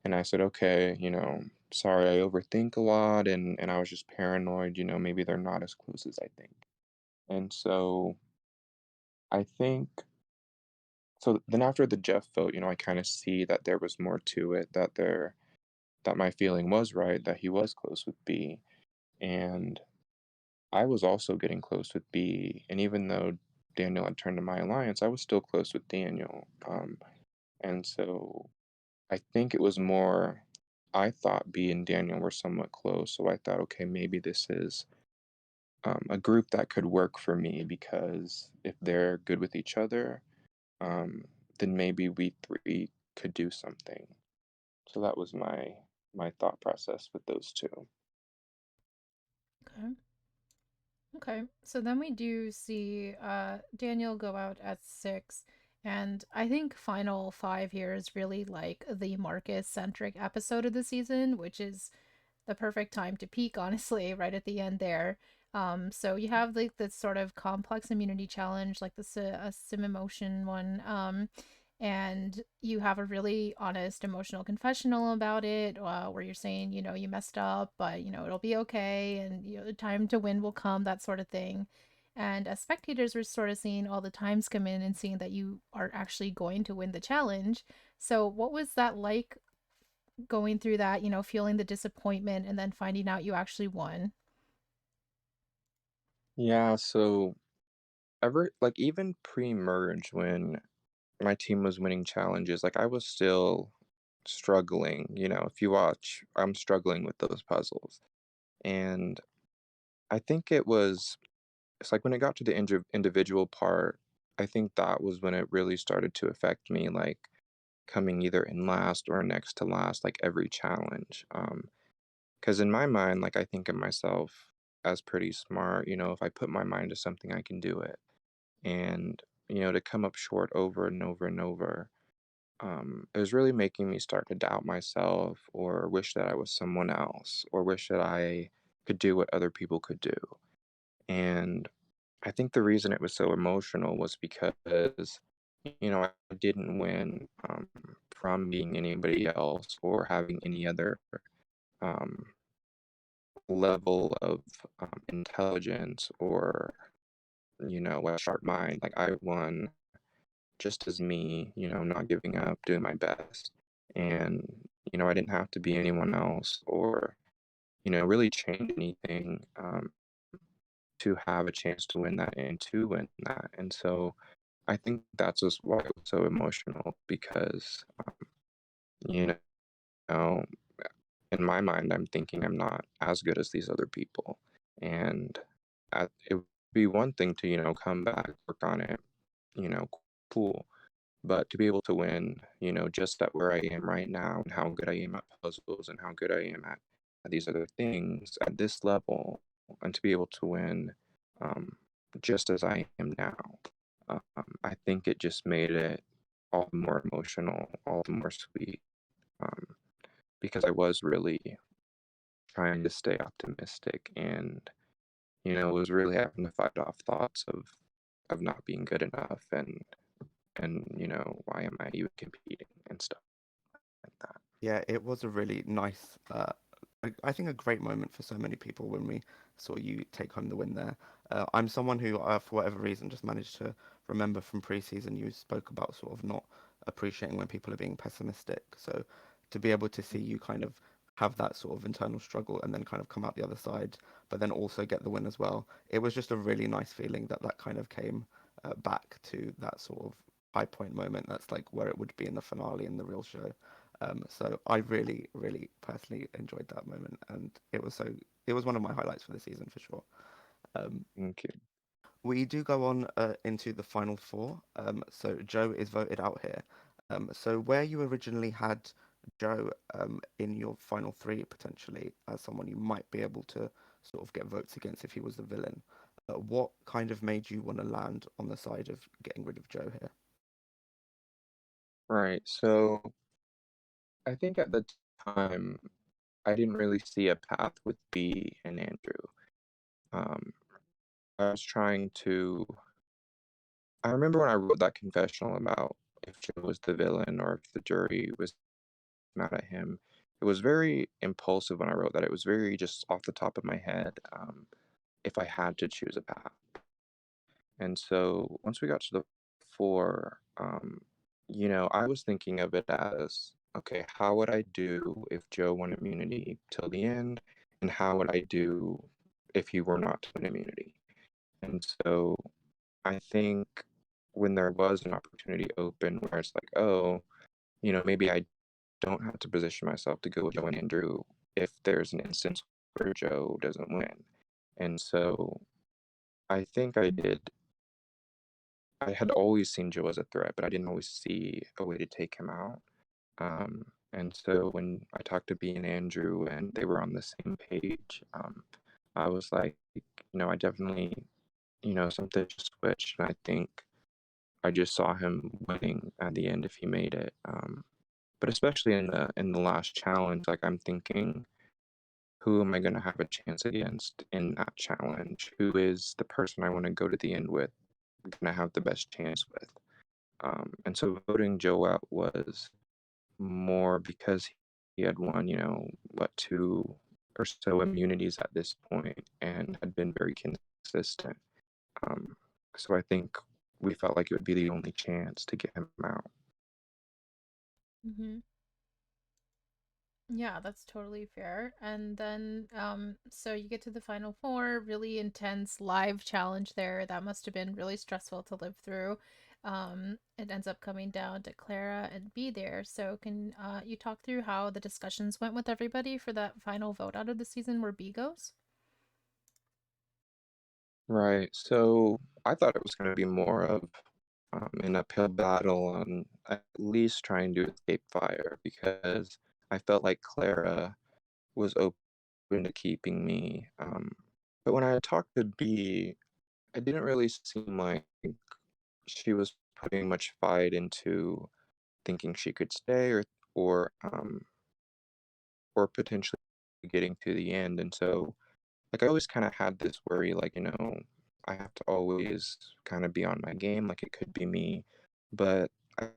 And I said, "Okay, sorry, I overthink a lot, and I was just paranoid, maybe they're not as close as I think." And so I think so then after the Jeff vote, I kinda see that there was more to it, that my feeling was right, that he was close with B, and I was also getting close with B, and even though Daniel had turned to my alliance, I was still close with Daniel. And so I think it was more, I thought B and Daniel were somewhat close, so I thought, okay, maybe this is a group that could work for me because if they're good with each other, um, then maybe we three could do something. So that was my thought process with those two. Okay. Okay. So then we do see Daniel go out at 6. And I think final 5 here is really like the Marcus centric episode of the season, which is the perfect time to peak, honestly, right at the end there. So you have like this sort of complex immunity challenge, like the sim emotion one. And you have a really honest emotional confessional about it, where you're saying, you messed up, but it'll be okay, and the time to win will come, that sort of thing. And as spectators, we're sort of seeing all the times come in and seeing that you are actually going to win the challenge. So, what was that like going through that, feeling the disappointment and then finding out you actually won? Yeah, so ever like even pre-merge when my team was winning challenges, like I was still struggling, if you watch, I'm struggling with those puzzles. And I think it's like when it got to the individual part, I think that was when it really started to affect me, like coming either in last or next to last, like every challenge. Because in my mind, like I think of myself as pretty smart, if I put my mind to something, I can do it. And, to come up short over and over and over, it was really making me start to doubt myself or wish that I was someone else or wish that I could do what other people could do. And I think the reason it was so emotional was because, I didn't win from being anybody else or having any other um, level of intelligence or, a sharp mind. Like I won just as me, not giving up, doing my best. And, I didn't have to be anyone else or, really change anything to have a chance to win that and to win that. And so I think that's just why it was so emotional because, you know, in my mind, I'm thinking I'm not as good as these other people. And it would be one thing to, come back, work on it, you know, cool. But to be able to win, just at where I am right now and how good I am at puzzles and how good I am at these other things at this level, and to be able to win um, just as I am now, I think it just made it all the more emotional, all the more sweet, um, because I was really trying to stay optimistic and, was really having to fight off thoughts of not being good enough and why am I even competing and stuff like that. Yeah, it was a really nice, I think a great moment for so many people when we saw you take home the win there. I'm someone who, for whatever reason, just managed to remember from preseason you spoke about sort of not appreciating when people are being pessimistic. So to be able to see you kind of have that sort of internal struggle and then kind of come out the other side, but then also get the win as well, it was just a really nice feeling that that kind of came back to that sort of high point moment. That's like where it would be in the finale in the real show. So I really, really personally enjoyed that moment, and it was one of my highlights for the season for sure. Um, Thank you. we do go on into the final four. So Joe is voted out here. So where you originally had Joe in your final three potentially as someone you might be able to sort of get votes against if he was the villain, what kind of made you want to land on the side of getting rid of Joe here? Right. So I think at the time I didn't really see a path with B and Andrew. Um, I was trying to. I remember when I wrote that confessional about if Joe was the villain or if the jury was mad at him. It was very impulsive when I wrote that. It was very just off the top of my head. If I had to choose a path. And so once we got to the four, I was thinking of it as, okay, how would I do if Joe won immunity till the end? And how would I do if he were not to win immunity? And so I think when there was an opportunity open where it's like, oh, maybe I don't have to position myself to go with Joe and Andrew if there's an instance where Joe doesn't win. And so I think I had always seen Joe as a threat, but I didn't always see a way to take him out. And so when I talked to B and Andrew and they were on the same page, I was like, I definitely, something just switched. And I think I just saw him winning at the end if he made it. But especially in the last challenge, like I'm thinking, who am I going to have a chance against in that challenge? Who is the person I want to go to the end with, going to have the best chance with? And so voting Joe out was more because he had won, what, two or so immunities at this point and had been very consistent. Um, so I think we felt like it would be the only chance to get him out. Mm-hmm. Yeah, that's totally fair. And then, so you get to the final four, really intense live challenge there. That must have been really stressful to live through. It ends up coming down to Clara and B there. So can you talk through how the discussions went with everybody for that final vote out of the season where B goes? Right. So I thought it was going to be more of an uphill battle on at least trying to escape fire because I felt like Clara was open to keeping me. But when I talked to B, it didn't really seem like she was putting much fight into thinking she could stay or um or potentially getting to the end. And so like I always kind of had this worry, like, I have to always kind of be on my game, like it could be me. But I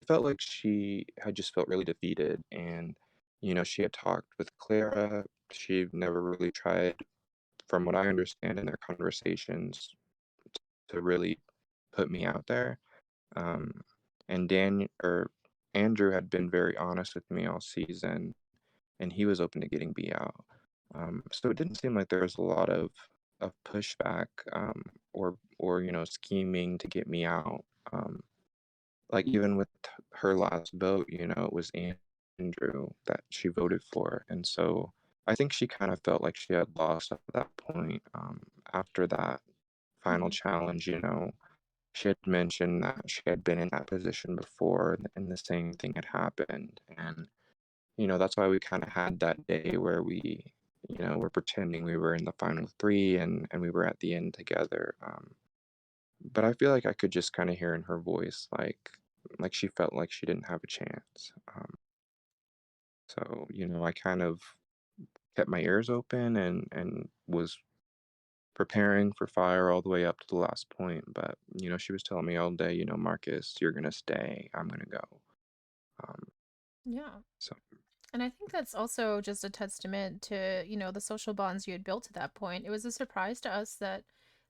felt like she had just felt really defeated and she had talked with Clara. She never really tried, from what I understand in their conversations, to really put me out there. Um, and Andrew had been very honest with me all season, and he was open to getting B out. So it didn't seem like there was a lot of pushback or scheming to get me out. Um, like even with her last vote, it was Andrew that she voted for, and so I think she kind of felt like she had lost at that point. After that final Mm-hmm. challenge, she had mentioned that she had been in that position before and the same thing had happened. And, that's why we kind of had that day where we, were pretending we were in the final three and we were at the end together. But I feel like I could just kind of hear in her voice, like she felt like she didn't have a chance. So, I kind of kept my ears open and was preparing for fire all the way up to the last point. But, she was telling me all day, Marcus, you're going to stay. I'm going to go. Um, Yeah. so, And I think that's also just a testament to, the social bonds you had built to that point. It was a surprise to us that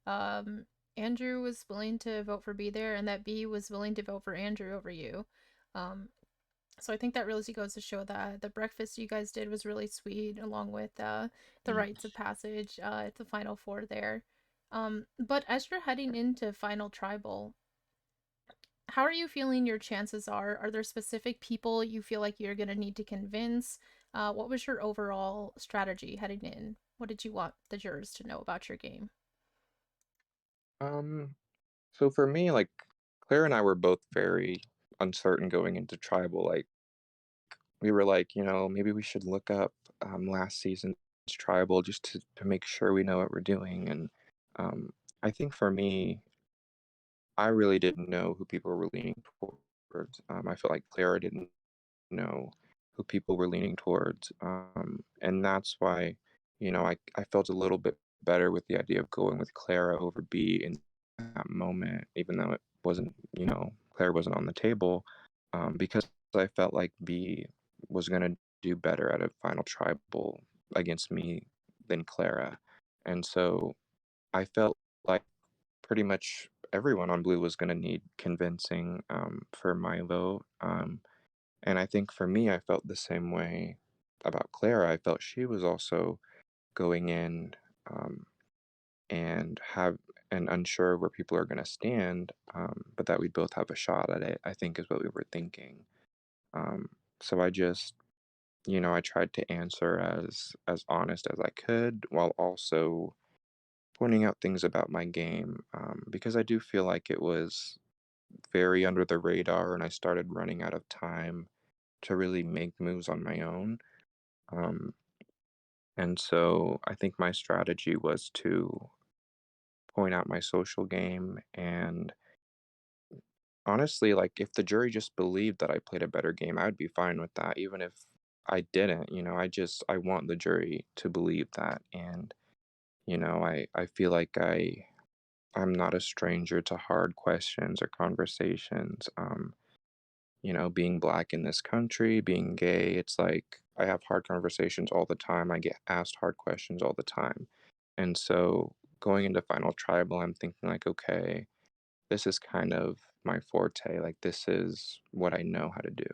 um, Andrew was willing to vote for B there and that B was willing to vote for Andrew over you. Um, so I think that really goes to show that the breakfast you guys did was really sweet, along with the mm. rites of passage at the final four there. But as you're heading into final tribal, how are you feeling your chances are? Are there specific people you feel like you're going to need to convince? What was your overall strategy heading in? What did you want the jurors to know about your game? um, so for me, like Claire and I were both very uncertain going into tribal. Like we were like, maybe we should look up last season's tribal just to make sure we know what we're doing. And I think for me, I really didn't know who people were leaning towards. I felt like Clara didn't know who people were leaning towards. And that's why, I felt a little bit better with the idea of going with Clara over B in that moment, even though it wasn't, Clara wasn't on the table, because I felt like B was going to do better at a final tribal against me than Clara. And so I felt like pretty much everyone on blue was going to need convincing for my vote. And I think for me, I felt the same way about Clara. I felt she was also going in um, and have and unsure where people are going to stand, but that we'd both have a shot at it, I think is what we were thinking. Um, so I just, I tried to answer as honest as I could while also pointing out things about my game, because I do feel like it was very under the radar and I started running out of time to really make moves on my own. Um, and so I think my strategy was to point out my social game. And honestly, like if the jury just believed that I played a better game, I would be fine with that, even if I didn't. I want the jury to believe that. And, I feel like I'm not a stranger to hard questions or conversations. Being black in this country, being gay, it's like I have hard conversations all the time. I get asked hard questions all the time. And so going into Final Tribal, I'm thinking, like, okay, this is kind of my forte. Like, this is what I know how to do,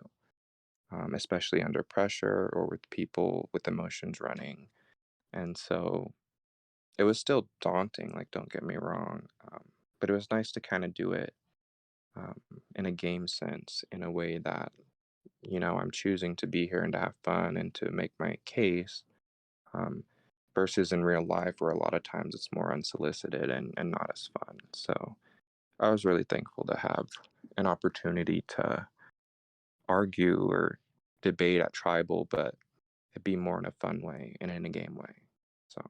especially under pressure or with people with emotions running. And so it was still daunting, like, don't get me wrong. But it was nice to kind of do it um, in a game sense, in a way that I'm choosing to be here and to have fun and to make my case, um, versus in real life where a lot of times it's more unsolicited and not as fun. So I was really thankful to have an opportunity to argue or debate at tribal, but it be more in a fun way and in a game way. So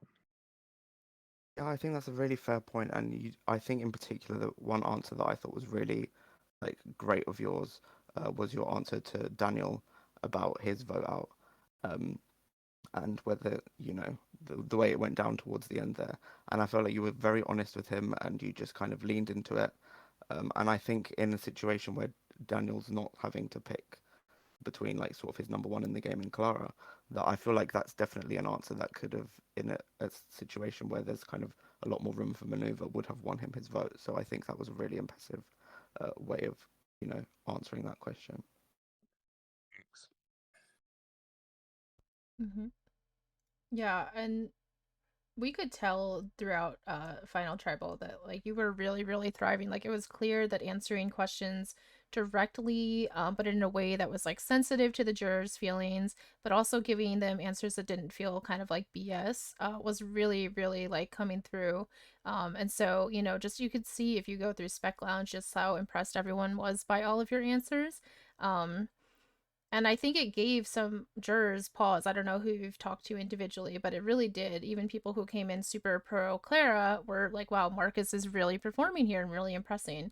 Yeah, I think that's a really fair point, and I think in particular the one answer that I thought was really like great of yours was your answer to Daniel about his vote out, um, and whether the way it went down towards the end there, and I felt like you were very honest with him, and you just kind of leaned into it, and I think in a situation where Daniel's not having to pick between like sort of his number one in the game and Clara, that I feel like that's definitely an answer that could have, in a situation where there's kind of a lot more room for maneuver, would have won him his vote. So I think that was a really impressive way of, answering that question. Hmm. Yeah, and we could tell throughout Final Tribal that like you were really, really thriving. Like it was clear that answering questions directly, but in a way that was like sensitive to the jurors' feelings, but also giving them answers that didn't feel kind of like BS, was really, really like coming through. And so, just you could see if you go through Spec Lounge just how impressed everyone was by all of your answers. Um, and I think it gave some jurors pause. I don't know who you've talked to individually, but it really did. Even people who came in super pro Clara were like, wow, Marcus is really performing here and really impressing.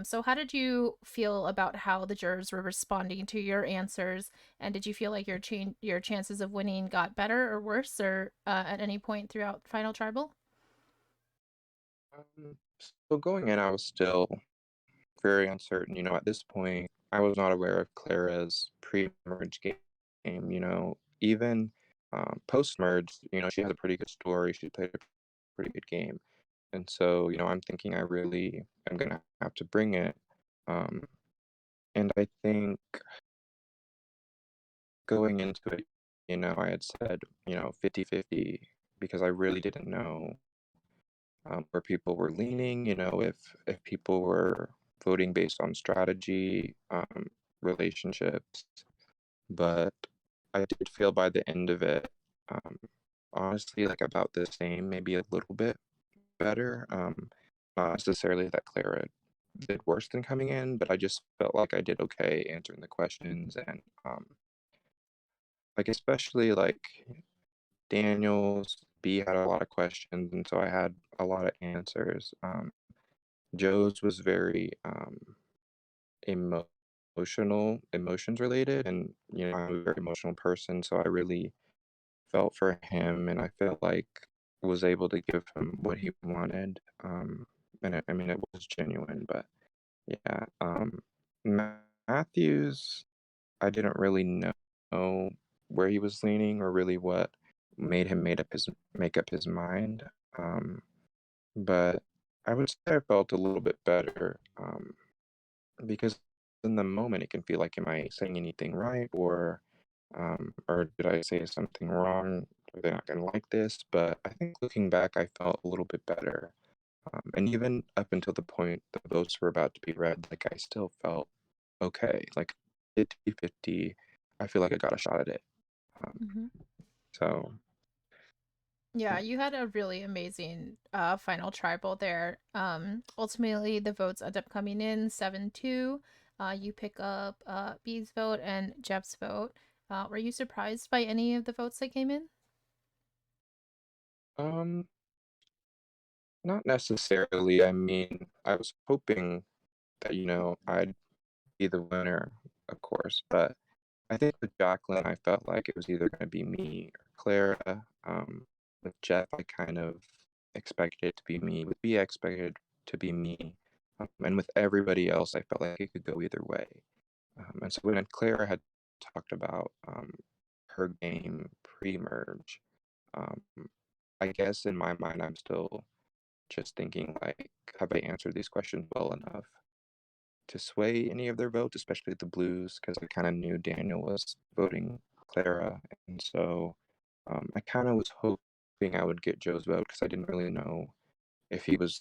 So, how did you feel about how the jurors were responding to your answers? And did you feel like your chances of winning got better or worse, or at any point throughout Final Tribal? so going in, I was still very uncertain. At this point, I was not aware of Clara's pre-merge game. Even post-merge, she has a pretty good story. She played a pretty good game, and so I'm thinking I really am gonna have to bring it. Um, and I think going into it, I had said 50-50 because I really didn't know where people were leaning. If people were voting based on strategy, relationships. But I did feel by the end of it, um, honestly, like about the same, maybe a little bit better. Not necessarily that Clara did worse than coming in, but I just felt like I did okay answering the questions. And like especially like Daniel's B had a lot of questions, and so I had a lot of answers. Joe's was very emotional emotions related, and I'm a very emotional person, so I really felt for him, and I felt like I was able to give him what he wanted. And I mean, it was genuine, but yeah. Matthews, I didn't really know where he was leaning or really what made him make up his mind. But I would say I felt a little bit better, because in the moment it can feel like, am I saying anything right, or did I say something wrong? Are they not going to like this? But I think looking back, I felt a little bit better. And even up until the point the votes were about to be read, like I still felt okay. Like 50-50, I feel like I got a shot at it. Um, Hmm. so, Yeah, you had a really amazing final tribal there. Ultimately the votes end up coming in 7-2. You pick up B's vote and Jeff's vote. Were you surprised by any of the votes that came in? um, not necessarily. I mean, I was hoping that, I'd be the winner, of course, but I think with Jacqueline, I felt like it was either going to be me or Clara. With Jeff, I kind of expected it to be me. With B, I expected it to be me. And with everybody else, I felt like it could go either way. And so when Clara had talked about her game pre-merge, um, I guess in my mind, I'm still just thinking like, have I answered these questions well enough to sway any of their votes, especially the Blues, because I kind of knew Daniel was voting Clara, and so I kind of was hoping I would get Joe's vote because I didn't really know if he was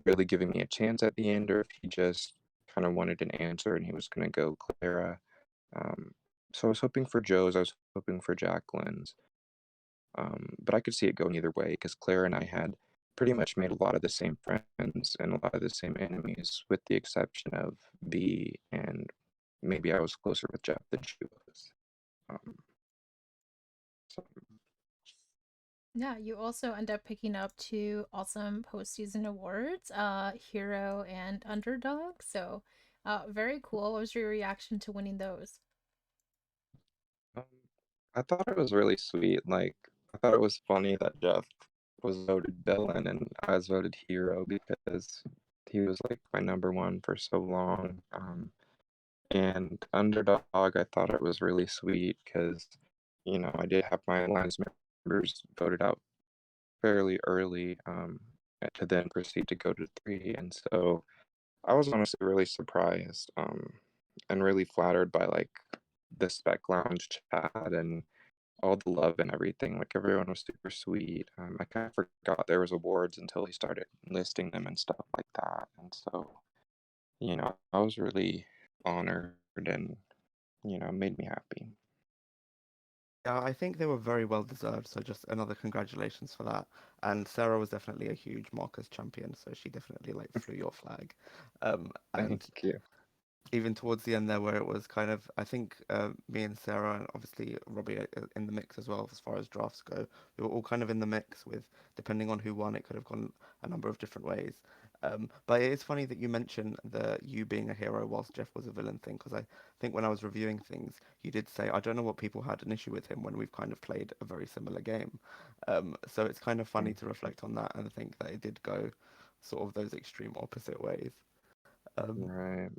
really giving me a chance at the end or if he just kind of wanted an answer and he was going to go Clara. Um, so I was hoping for Joe's, I was hoping for Jacqueline's, but I could see it going either way because Clara and I had pretty much made a lot of the same friends and a lot of the same enemies, with the exception of B, and maybe I was closer with Jeff than she was. Um, so, Yeah, you also end up picking up two awesome postseason awards, Hero and Underdog. So, very cool. What was your reaction to winning those? um, I thought it was really sweet. Like, I thought it was funny that Jeff was voted villain and I was voted hero because he was like my number one for so long. And Underdog, I thought it was really sweet because, I did have my alliance members voted out fairly early, to then proceed to go to three. And so I was honestly really surprised, and really flattered by like the Spec Lounge chat and all the love and everything. Like everyone was super sweet. I kind of forgot there was awards until he started listing them and stuff like that. And so, I was really honored and, made me happy. Yeah, I think they were very well deserved. So just another congratulations for that. And Sarah was definitely a huge Marcus champion, so she definitely like flew your flag. And Thank you. even towards the end there, where it was kind of, I think me and Sarah and obviously Robbie in the mix as well as far as drafts go. We were all kind of in the mix with, depending on who won, it could have gone a number of different ways. But it is funny that you mention the you being a hero whilst Jeff was a villain thing, because I think when I was reviewing things, you did say, I don't know what people had an issue with him when we've kind of played a very similar game. So it's kind of funny to reflect on that and think that it did go sort of those extreme opposite ways. Um, Right.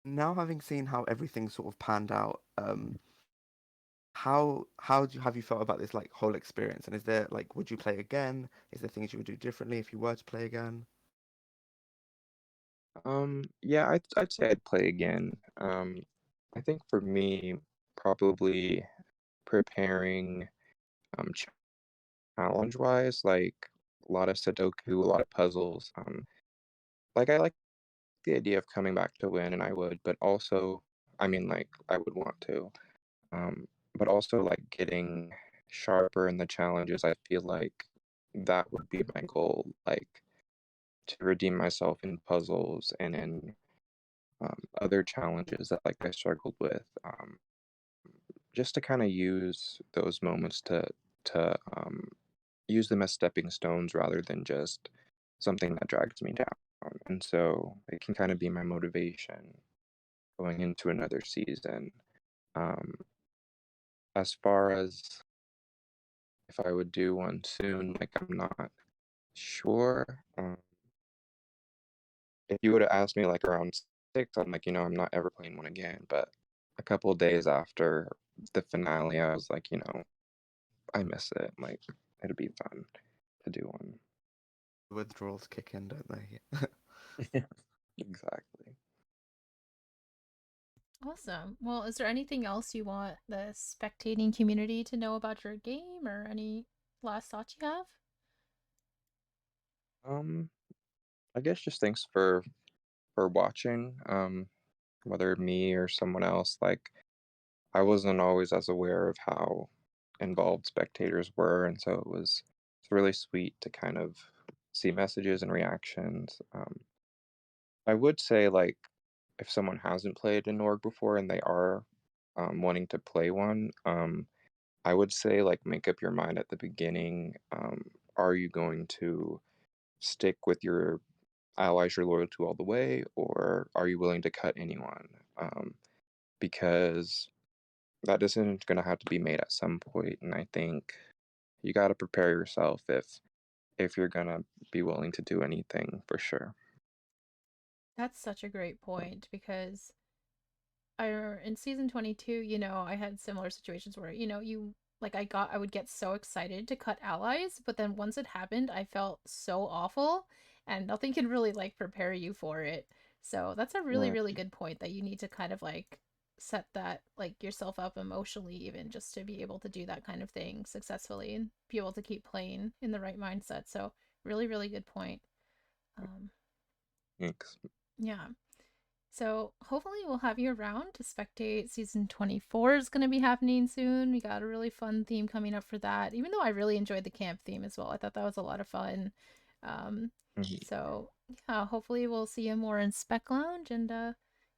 Now having seen how everything sort of panned out, have you felt about this like whole experience? And is there like, would you play again? Is there things you would do differently if you were to play again? Yeah, I'd say I'd play again. I think for me, probably preparing, um, challenge wise, like a lot of Sudoku, a lot of puzzles. Like I like the idea of coming back to win, and I would, but also, I mean, like I would want to, um, but also like getting sharper in the challenges. I feel like that would be my goal, like to redeem myself in puzzles and in, other challenges that like I struggled with, just to kind of use those moments to use them as stepping stones rather than just something that drags me down. And so it can kind of be my motivation. going into another season. Um, as far as if I would do one soon, like I'm not sure. If you would have asked me like around 6, I'm like, I'm not ever playing one again. But a couple of days after the finale, I was like, I miss it. Like, it'd be fun to do one. Withdrawals kick in, don't they? Yeah, exactly. Awesome. Well, is there anything else you want the spectating community to know about your game, or any last thoughts you have? Um, I guess just thanks for watching. Whether me or someone else, like I wasn't always as aware of how involved spectators were, and so it's really sweet to kind of see messages and reactions. I would say like if someone hasn't played an org before and they are wanting to play one, I would say like make up your mind at the beginning. Are you going to stick with your allies you're loyal to all the way, or are you willing to cut anyone? Because that decision is going to have to be made at some point, and I think you got to prepare yourself if you're going to be willing to do anything for sure. That's such a great point, because in season 22, I had similar situations where, you like I would get so excited to cut allies, but then once it happened, I felt so awful, and nothing can really like prepare you for it. So that's a really, Right. really good point, that you need to kind of like set that like yourself up emotionally, even just to be able to do that kind of thing successfully and be able to keep playing in the right mindset. So really, really good point. Um, Thanks. yeah. So hopefully we'll have you around to spectate. Season 24 is going to be happening soon. We got a really fun theme coming up for that. Even though I really enjoyed the camp theme as well, I thought that was a lot of fun. Um, Mhm. so yeah, hopefully we'll see you more in Spec Lounge, and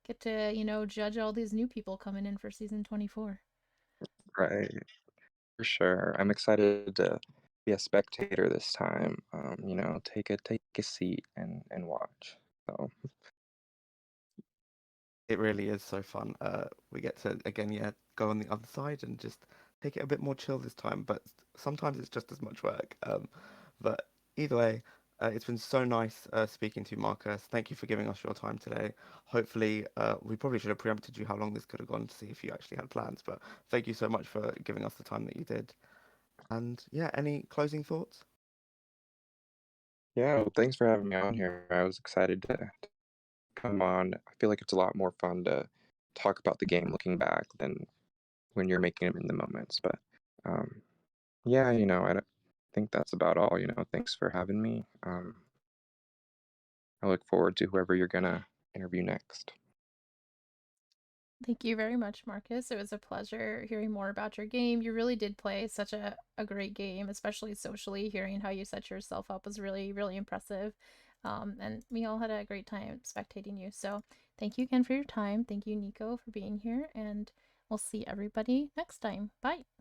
get to judge all these new people coming in for season 24. Right. For sure. I'm excited to be a spectator this time. Take a seat and watch. So It really is so fun. We get to again, yeah, go on the other side and just take it a bit more chill this time. But sometimes it's just as much work. But either way, it's been so nice speaking to you, Marcus. Thank you for giving us your time today. Hopefully, we probably should have preempted you how long this could have gone to see if you actually had plans. But thank you so much for giving us the time that you did. And yeah, any closing thoughts? yeah, well, thanks for having me on here. I was excited to come on. I feel like it's a lot more fun to talk about the game looking back than when you're making them in the moments. But um, yeah, I don't think that's about all. Thanks for having me. I look forward to whoever you're gonna interview next. Thank you very much, Marcus. It was a pleasure hearing more about your game. You really did play such a great game, especially socially. Hearing how you set yourself up was really, really impressive. And we all had a great time spectating you. So thank you again for your time. Thank you, Nico, for being here. And we'll see everybody next time. Bye.